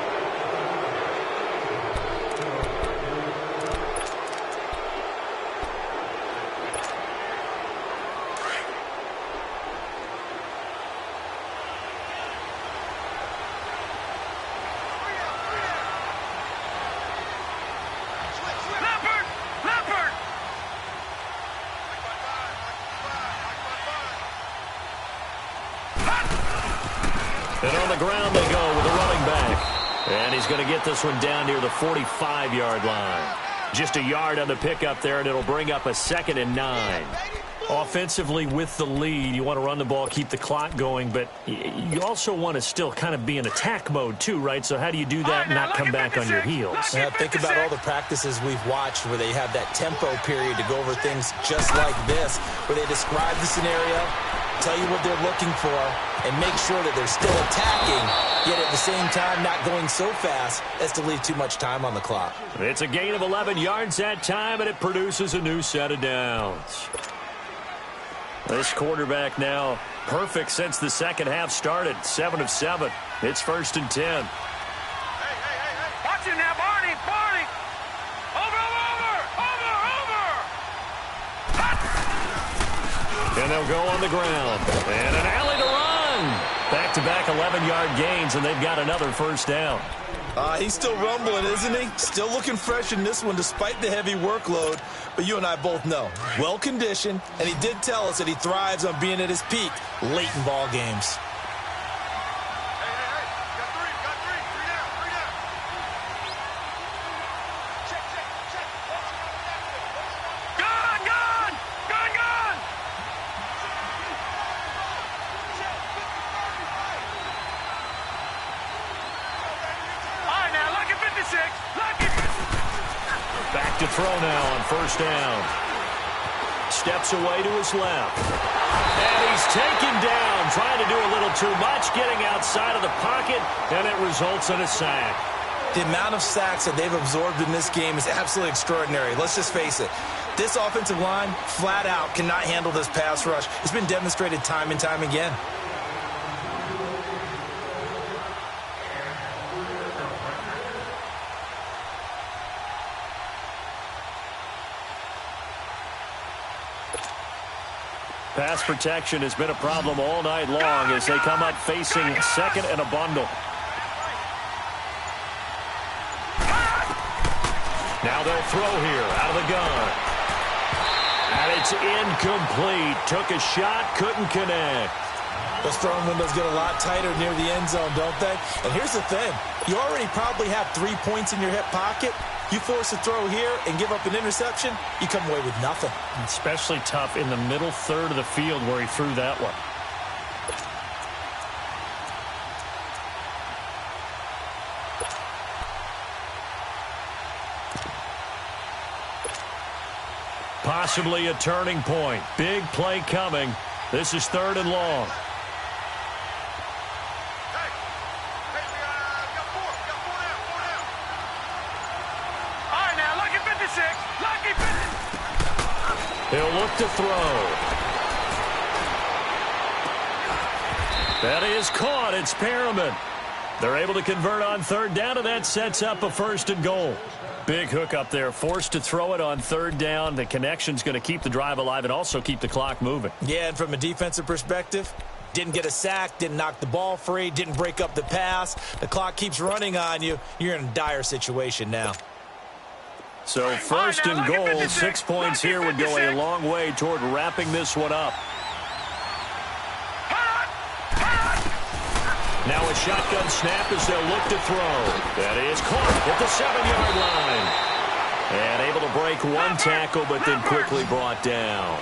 And on the ground they go with a running back. And he's going to get this one down near the 45-yard line. Just a yard on the pickup there, and it'll bring up a 2nd and 9. Offensively, with the lead, you want to run the ball, keep the clock going, but you also want to still kind of be in attack mode too, right? So how do you do that and not come back on your heels? Yeah, think about all the practices we've watched where they have that tempo period to go over things just like this, where they describe the scenario, tell you what they're looking for, and make sure that they're still attacking, yet at the same time not going so fast as to leave too much time on the clock. It's a gain of 11 yards that time, and it produces a new set of downs. This quarterback now perfect since the second half started. 7 of 7. It's 1st and 10. Hey. Watch it now, Barney. Barney. Over. And they'll go on the ground. And an alley to run. Back-to-back 11-yard gains, and they've got another 1st down. He's still rumbling, isn't he? Still looking fresh in this one despite the heavy workload. But you and I both know, well-conditioned, and he did tell us that he thrives on being at his peak late in ball games. Got three down. Gun. All right, now, lucky 56. Back to throw now on 1st down. Steps away to his left. And he's taken down, trying to do a little too much, getting outside of the pocket, and it results in a sack. The amount of sacks that they've absorbed in this game is absolutely extraordinary. Let's just face it. This offensive line, flat out, cannot handle this pass rush. It's been demonstrated time and time again. Pass protection has been a problem all night long as they come up facing 2nd and a bundle. Now they'll throw here out of the gun. And it's incomplete. Took a shot, couldn't connect. Those throwing windows get a lot tighter near the end zone, don't they? And here's the thing. You already probably have 3 points in your hip pocket. You force a throw here and give up an interception, you come away with nothing. Especially tough in the middle third of the field where he threw that one. Possibly a turning point. Big play coming. This is 3rd and long. He'll look to throw. That is caught. It's Perriman. They're able to convert on 3rd down, and that sets up a 1st and goal. Big hook up there. Forced to throw it on 3rd down. The connection's going to keep the drive alive and also keep the clock moving. Yeah, and from a defensive perspective, didn't get a sack, didn't knock the ball free, didn't break up the pass. The clock keeps running on you. You're in a dire situation now. So 1st and goal, 6 points here would go a long way toward wrapping this one up. Now a shotgun snap as they'll look to throw. That is caught at the 7-yard line. And able to break one tackle, but then quickly brought down.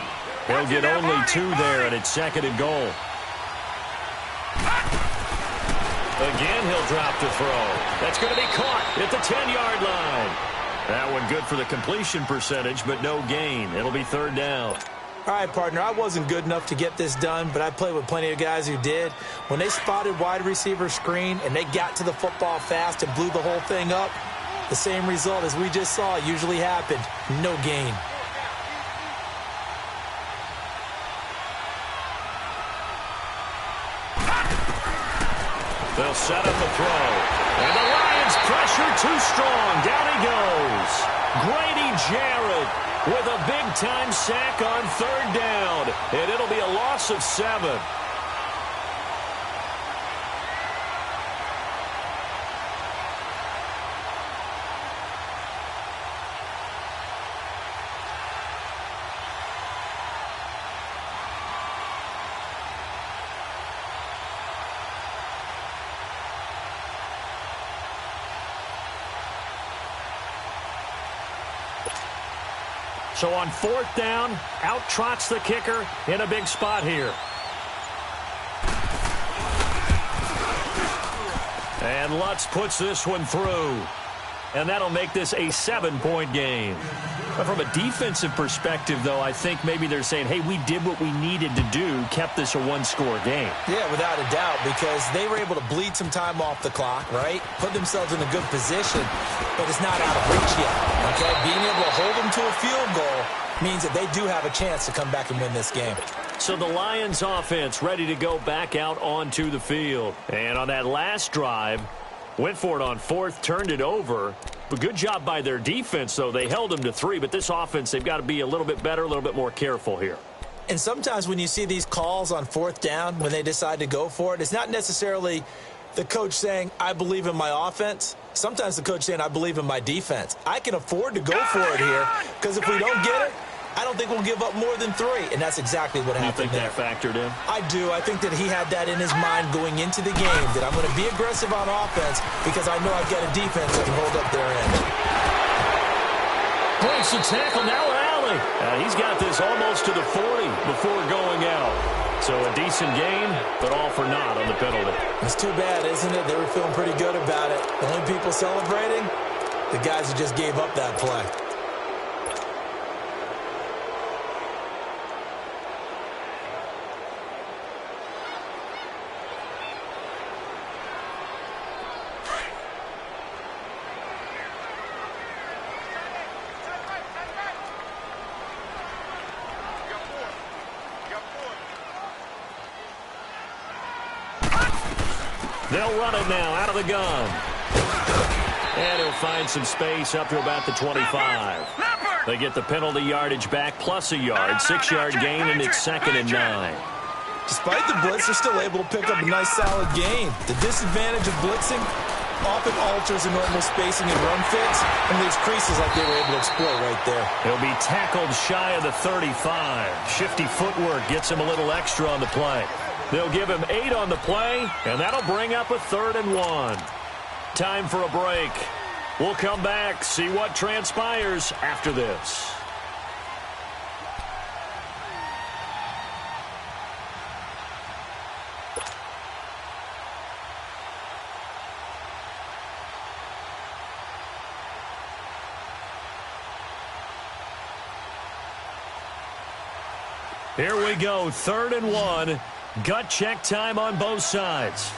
He'll get only 2 there, and it's 2nd and goal. Again, he'll drop to throw. That's going to be caught at the 10-yard line. That one good for the completion percentage, but no gain. It'll be third down. All right, partner, I wasn't good enough to get this done, but I played with plenty of guys who did. When they spotted wide receiver screen and they got to the football fast and blew the whole thing up, the same result as we just saw usually happened. No gain. They'll set up the throw. And the Lions pressure too strong. Down he goes. Grady Jarrett with a big-time sack on third down. And it'll be a loss of 7. So on fourth down, out trots the kicker in a big spot here. And Lutz puts this one through. And that'll make this a 7-point game. But from a defensive perspective, though, I think maybe they're saying, hey, we did what we needed to do, kept this a one-score game. Yeah, without a doubt, because they were able to bleed some time off the clock, right? Put themselves in a good position, but it's not out of reach yet, okay? Being able to hold them to a field goal means that they do have a chance to come back and win this game. So the Lions offense ready to go back out onto the field. And on that last drive, went for it on fourth, turned it over. But good job by their defense, though. They held them to 3, but this offense, they've got to be a little bit better, a little bit more careful here. And sometimes when you see these calls on fourth down, when they decide to go for it, it's not necessarily the coach saying, I believe in my offense. Sometimes the coach saying, I believe in my defense. I can afford to go for it here, because if we don't get it, I don't think we'll give up more than 3, and that's exactly what happened there. You think that factored in? I do. I think that he had that in his mind going into the game, that I'm going to be aggressive on offense because I know I've got a defense that can hold up their end. Breaks the tackle, now Alley. He's got this almost to the 40 before going out. So a decent game, but all for naught on the penalty. It's too bad, isn't it? They were feeling pretty good about it. The only people celebrating, the guys who just gave up that play. They'll run it now out of the gun. And he'll find some space up to about the 25. They get the penalty yardage back plus a yard, 6-yard gain, and it's 2nd and 9. Despite the blitz, they're still able to pick up a nice, solid gain. The disadvantage of blitzing often alters the normal spacing and run fits and leaves creases like they were able to exploit right there. He'll be tackled shy of the 35. Shifty footwork gets him a little extra on the play. They'll give him 8 on the play, and that'll bring up a 3rd and 1. Time for a break. We'll come back, see what transpires after this. Here we go, 3rd and 1. Gut check time on both sides.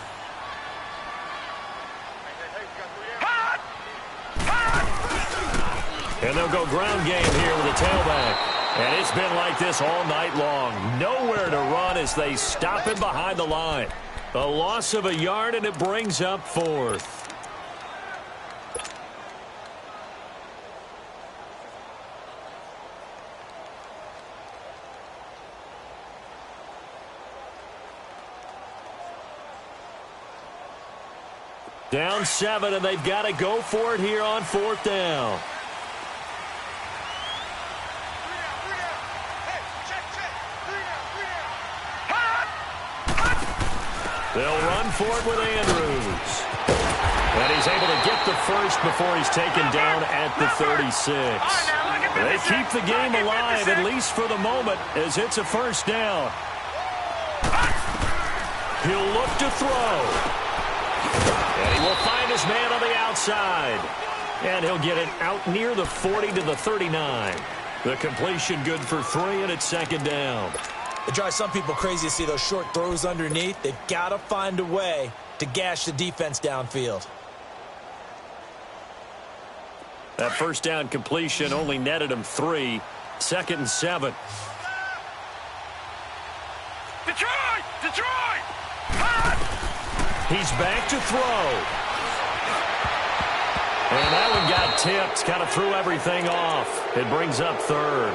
And they'll go ground game here with a tailback. And it's been like this all night long. Nowhere to run as they stop him behind the line. A loss of a yard, and it brings up 4th. Down 7, and they've got to go for it here on 4th down. They'll run for it with Andrews. And he's able to get the first before he's taken down at the 36. They keep the game alive, at least for the moment, as it's a 1st down. He'll look to throw. And he will find his man on the outside. And he'll get it out near the 40 to the 39. The completion good for 3, and it's second down. It drives some people crazy to see those short throws underneath. They've got to find a way to gash the defense downfield. That first down completion only netted him 3. Second and 7. Detroit! Detroit! He's back to throw. And that one got tipped. Kind of threw everything off. It brings up third.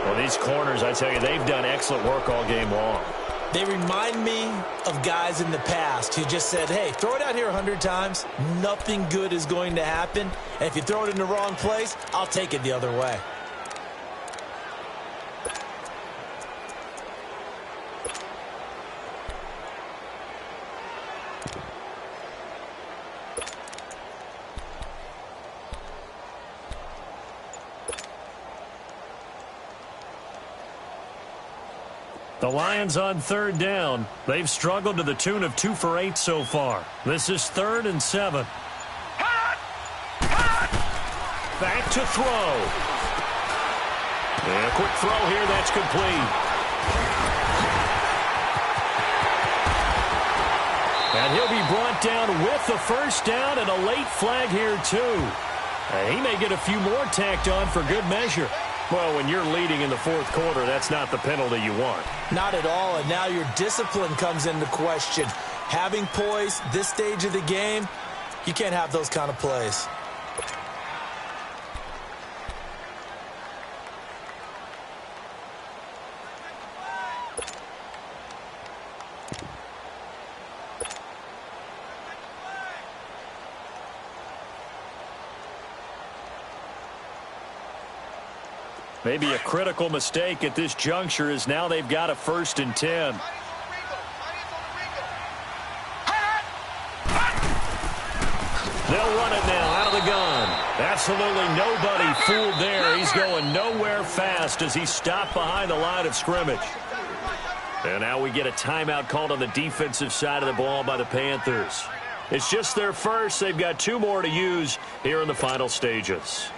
Well, these corners, I tell you, they've done excellent work all game long. They remind me of guys in the past who just said, hey, throw it out here 100 times. Nothing good is going to happen. And if you throw it in the wrong place, I'll take it the other way. The Lions on third down. They've struggled to the tune of 2 for 8 so far. This is 3rd and 7. Back to throw. And a quick throw here. That's complete. And he'll be brought down with the first down and a late flag here too. He may get a few more tacked on for good measure. Well, when you're leading in the fourth quarter, that's not the penalty you want. Not at all, and now your discipline comes into question. Having poise this stage of the game, you can't have those kind of plays. Maybe a critical mistake at this juncture is now they've got a 1st and 10. They'll run it now out of the gun. Absolutely nobody fooled there. He's going nowhere fast as he's stopped behind the line of scrimmage. And now we get a timeout called on the defensive side of the ball by the Panthers. It's just their first. They've got 2 more to use here in the final stages.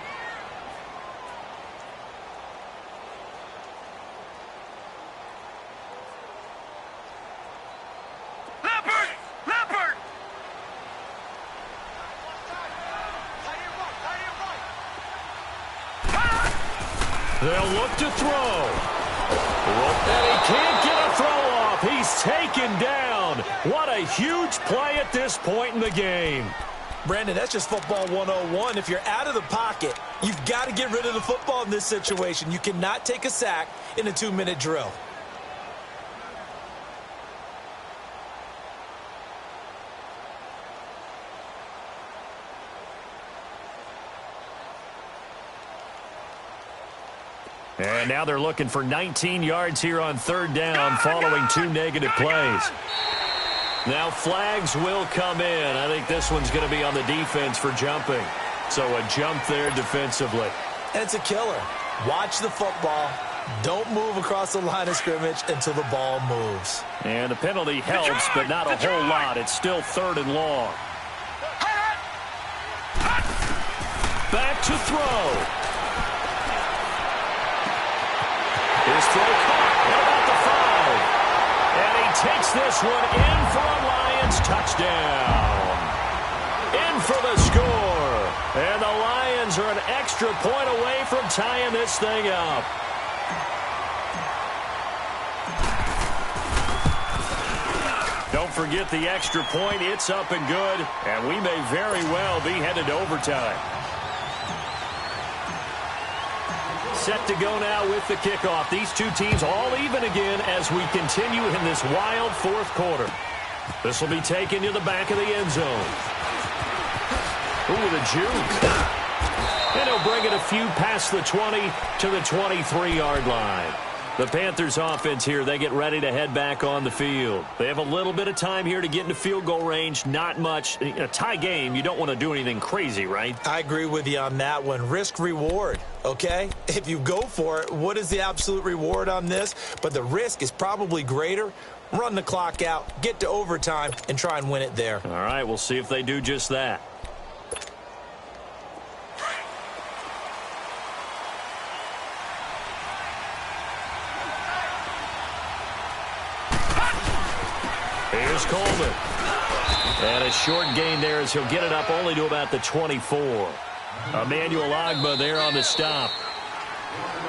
They'll look to throw. And he can't get a throw off. He's taken down. What a huge play at this point in the game. Brandon, that's just football 101. If you're out of the pocket, you've got to get rid of the football in this situation. You cannot take a sack in a 2-minute drill. And now they're looking for 19 yards here on third down following 2 negative plays. Now flags will come in. I think this one's going to be on the defense for jumping. So a jump there defensively. And it's a killer. Watch the football. Don't move across the line of scrimmage until the ball moves. And the penalty helps, but not a whole lot. It's still 3rd and long. Back to throw. His throw caught about the 5. And he takes this one in for a Lions touchdown. In for the score. And the Lions are an extra point away from tying this thing up. Don't forget the extra point. It's up and good. And we may very well be headed to overtime. Set to go now with the kickoff. These 2 teams all even again as we continue in this wild fourth quarter. This will be taken to the back of the end zone. Ooh, the juke. And he'll bring it a few past the 20 to the 23-yard line. The Panthers offense here, they get ready to head back on the field. They have a little bit of time here to get into field goal range. Not much. In a tie game, you don't want to do anything crazy, right? I agree with you on that one. Risk-reward, okay? If you go for it, what is the absolute reward on this? But the risk is probably greater. Run the clock out, get to overtime, and try and win it there. All right, we'll see if they do just that. Here's Coleman. And a short gain there as he'll get it up only to about the 24. Emmanuel Ogbah there on the stop.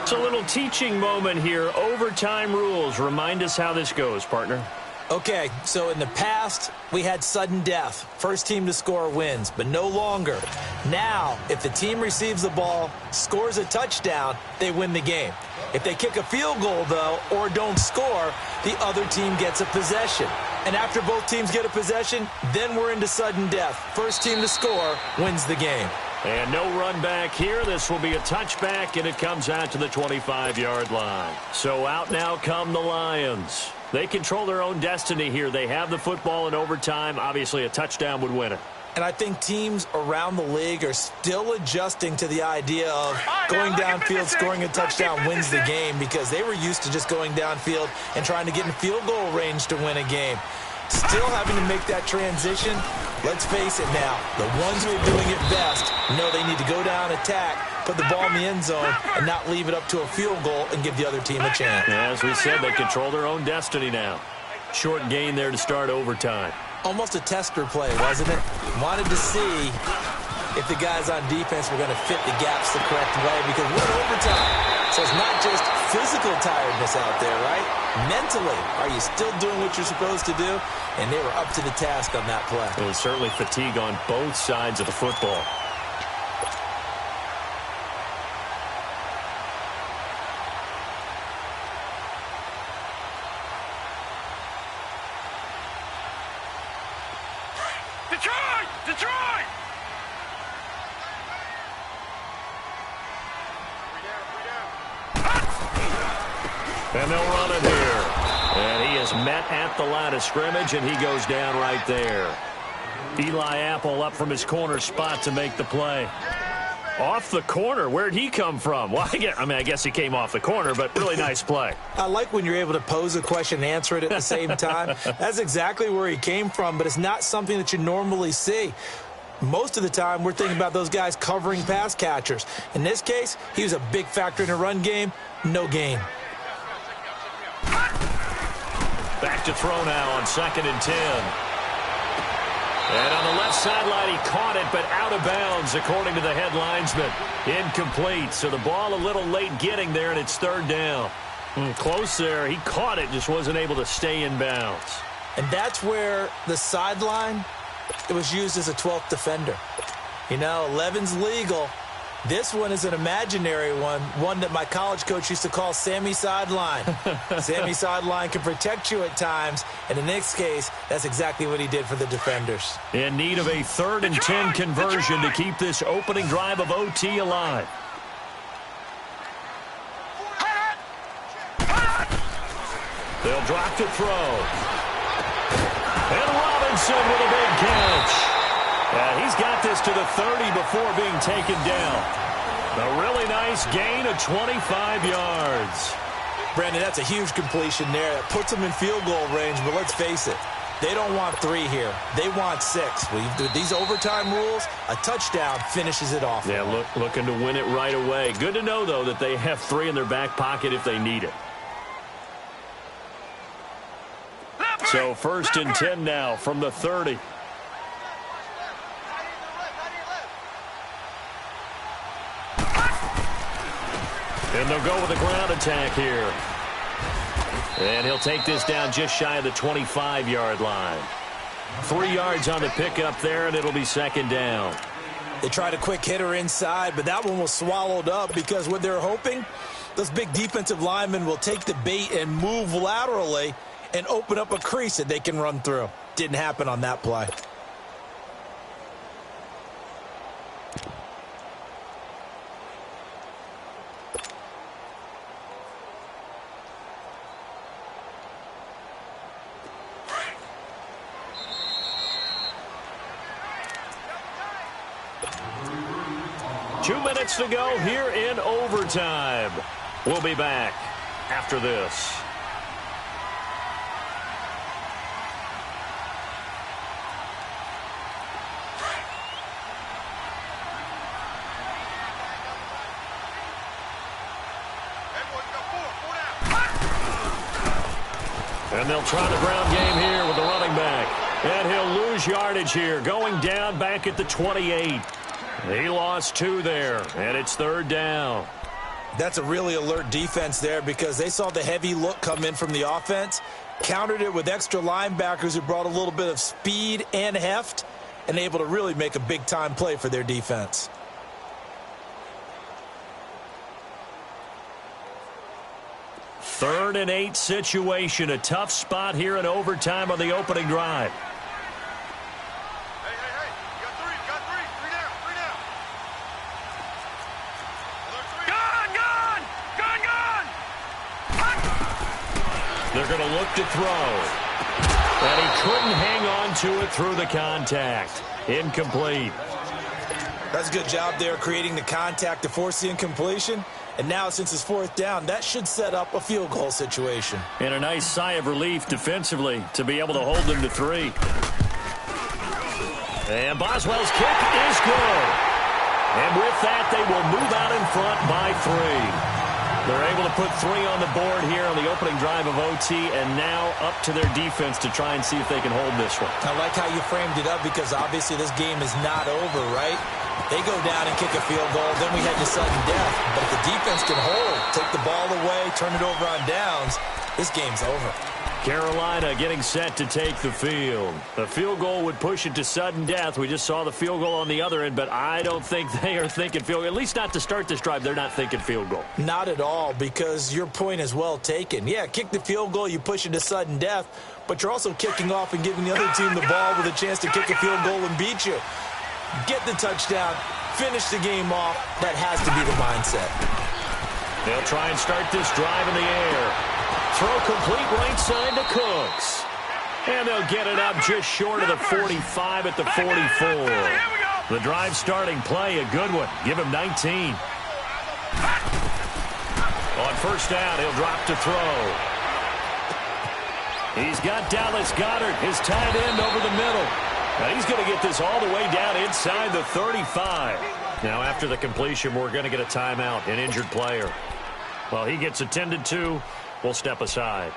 It's a little teaching moment here. Overtime rules. Remind us how this goes, partner. Okay, so in the past, we had sudden death. First team to score wins, but no longer. Now, if the team receives the ball, scores a touchdown, they win the game. If they kick a field goal, though, or don't score, the other team gets a possession. And after both teams get a possession, then we're into sudden death. First team to score wins the game. And no run back here. This will be a touchback, and it comes out to the 25-yard line. So out now come the Lions. They control their own destiny here. They have the football in overtime. Obviously, a touchdown would win it. And I think teams around the league are still adjusting to the idea of going downfield, scoring a touchdown wins the game, because they were used to just going downfield and trying to get in field goal range to win a game. Still having to make that transition. Let's face it now, the ones who are doing it best know they need to go down, attack, put the ball in the end zone, and not leave it up to a field goal and give the other team a chance. As we said, they control their own destiny now. Short gain there to start overtime. Almost a tester play, wasn't it? Wanted to see if the guys on defense were going to fit the gaps the correct way, because we're in overtime. So it's not just physical tiredness out there, right? Mentally, are you still doing what you're supposed to do? And they were up to the task on that play. There's certainly fatigue on both sides of the football. Detroit! Detroit! And they'll run it here. And he is met at the line of scrimmage, and he goes down right there. Eli Apple up from his corner spot to make the play. Off the corner. Where'd he come from? Well, I guess he came off the corner, but really nice play. I like when you're able to pose a question and answer it at the same time. That's exactly where he came from, but it's not something that you normally see. Most of the time, we're thinking about those guys covering pass catchers. In this case, he was a big factor in the run game. No gain. Back to throw now on 2nd and 10. And on the left sideline, he caught it, but out of bounds, according to the head linesman. Incomplete, so the ball a little late getting there, and it's 3rd down. Close there. He caught it, just wasn't able to stay in bounds. And that's where the sideline, it was used as a 12th defender. You know, 11's legal. This one is an imaginary one that my college coach used to call Sammy Sideline. Sammy Sideline can protect you at times, and in this case, that's exactly what he did for the defenders. In need of a 3rd and 10 conversion to keep this opening drive of OT alive. They'll drop to throw. And Robinson with a big catch. He's got this to the 30 before being taken down. A really nice gain of 25 yards. Brandon, that's a huge completion there. That puts them in field goal range, but let's face it, they don't want 3 here. They want 6. With these overtime rules, a touchdown finishes it off. Yeah, looking to win it right away. Good to know, though, that they have 3 in their back pocket if they need it. So 1st and 10 now from the 30. And they'll go with a ground attack here. And he'll take this down just shy of the 25-yard line. 3 yards on the pickup there, and it'll be 2nd down. They tried a quick hitter inside, but that one was swallowed up because what they're hoping, those big defensive linemen will take the bait and move laterally and open up a crease that they can run through. Didn't happen on that play. Two minutes to go here in overtime. We'll be back after this. And they'll try the ground game here with the running back. And he'll lose yardage here, going down back at the 28. He lost 2 there, and it's 3rd down. That's a really alert defense there because they saw the heavy look come in from the offense, countered it with extra linebackers who brought a little bit of speed and heft, and able to really make a big-time play for their defense. Third and 8 situation, a tough spot here in overtime on the opening drive. Hey, you got 3, three down. Gone! They're going to look to throw. And he couldn't hang on to it through the contact. Incomplete. That's a good job there creating the contact to force the incompletion. And now, since it's 4th down, that should set up a field goal situation. And a nice sigh of relief defensively to be able to hold them to 3. And Boswell's kick is good. And with that, they will move out in front by 3. They're able to put 3 on the board here on the opening drive of OT, and now up to their defense to try and see if they can hold this one. I like how you framed it up because obviously this game is not over, right? They go down and kick a field goal, then we head to sudden death. But if the defense can hold, take the ball away, turn it over on downs, this game's over. Carolina getting set to take the field. The field goal would push it to sudden death. We just saw the field goal on the other end, but I don't think they are thinking field goal. At least not to start this drive. They're not thinking field goal. Not at all, because your point is well taken. Yeah, kick the field goal, you push it to sudden death, but you're also kicking off and giving the other team the ball with a chance to kick a field goal and beat you. Get the touchdown, finish the game off. That has to be the mindset. They'll try and start this drive in the air. Throw complete right side to Cooks. And they'll get it up just short of the 45 at the 44. The drive starting play, a good one. Give him 19. On 1st down, he'll drop to throw. He's got Dallas Goedert, his tight end, over the middle. Now he's going to get this all the way down inside the 35. Now after the completion, we're going to get a timeout, an injured player. Well, he gets attended to. We'll step aside.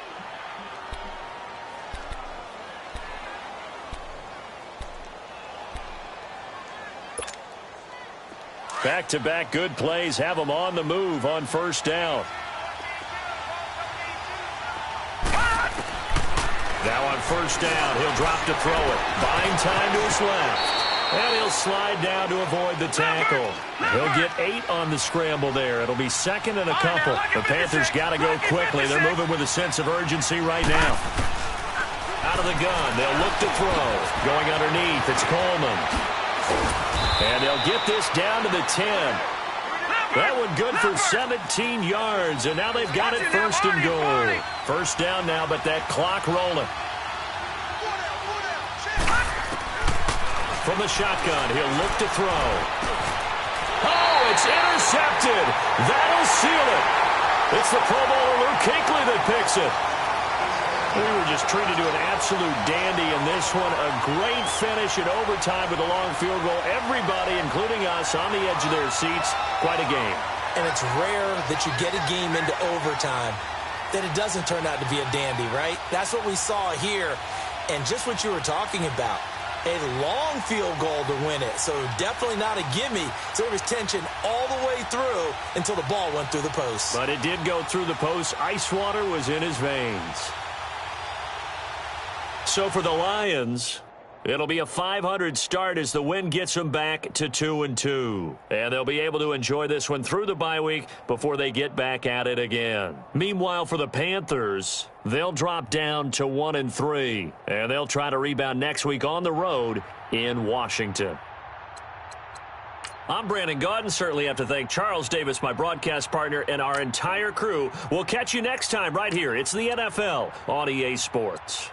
Back-to-back good plays have him on the move on 1st down. Now on 1st down, he'll drop to throw it. Buying time to his left. And he'll slide down to avoid the tackle. He'll get 8 on the scramble there. It'll be 2nd and a couple. The Panthers got to go quickly. They're moving with a sense of urgency right now. Out of the gun, they'll look to throw. Going underneath, it's Coleman. And they'll get this down to the 10. That one good for 17 yards. And now they've got it 1st and goal. 1st down now, but that clock rolling. From the shotgun, he'll look to throw. Oh, it's intercepted. That'll seal it. It's the Pro Bowler Luke Kuechly that picks it. We were just treated to an absolute dandy in this one. A great finish in overtime with a long field goal. Everybody, including us, on the edge of their seats. Quite a game. And it's rare that you get a game into overtime that it doesn't turn out to be a dandy, right? That's what we saw here. And just what you were talking about. A long field goal to win it, so definitely not a gimme. So there was tension all the way through until the ball went through the post. But it did go through the post. Ice water was in his veins. So for the Lions, it'll be a 500 start as the win gets them back to 2-2. And they'll be able to enjoy this one through the bye week before they get back at it again. Meanwhile, for the Panthers, they'll drop down to 1-3. And they'll try to rebound next week on the road in Washington. I'm Brandon Gaudin. Certainly have to thank Charles Davis, my broadcast partner, and our entire crew. We'll catch you next time right here. It's the NFL on EA Sports.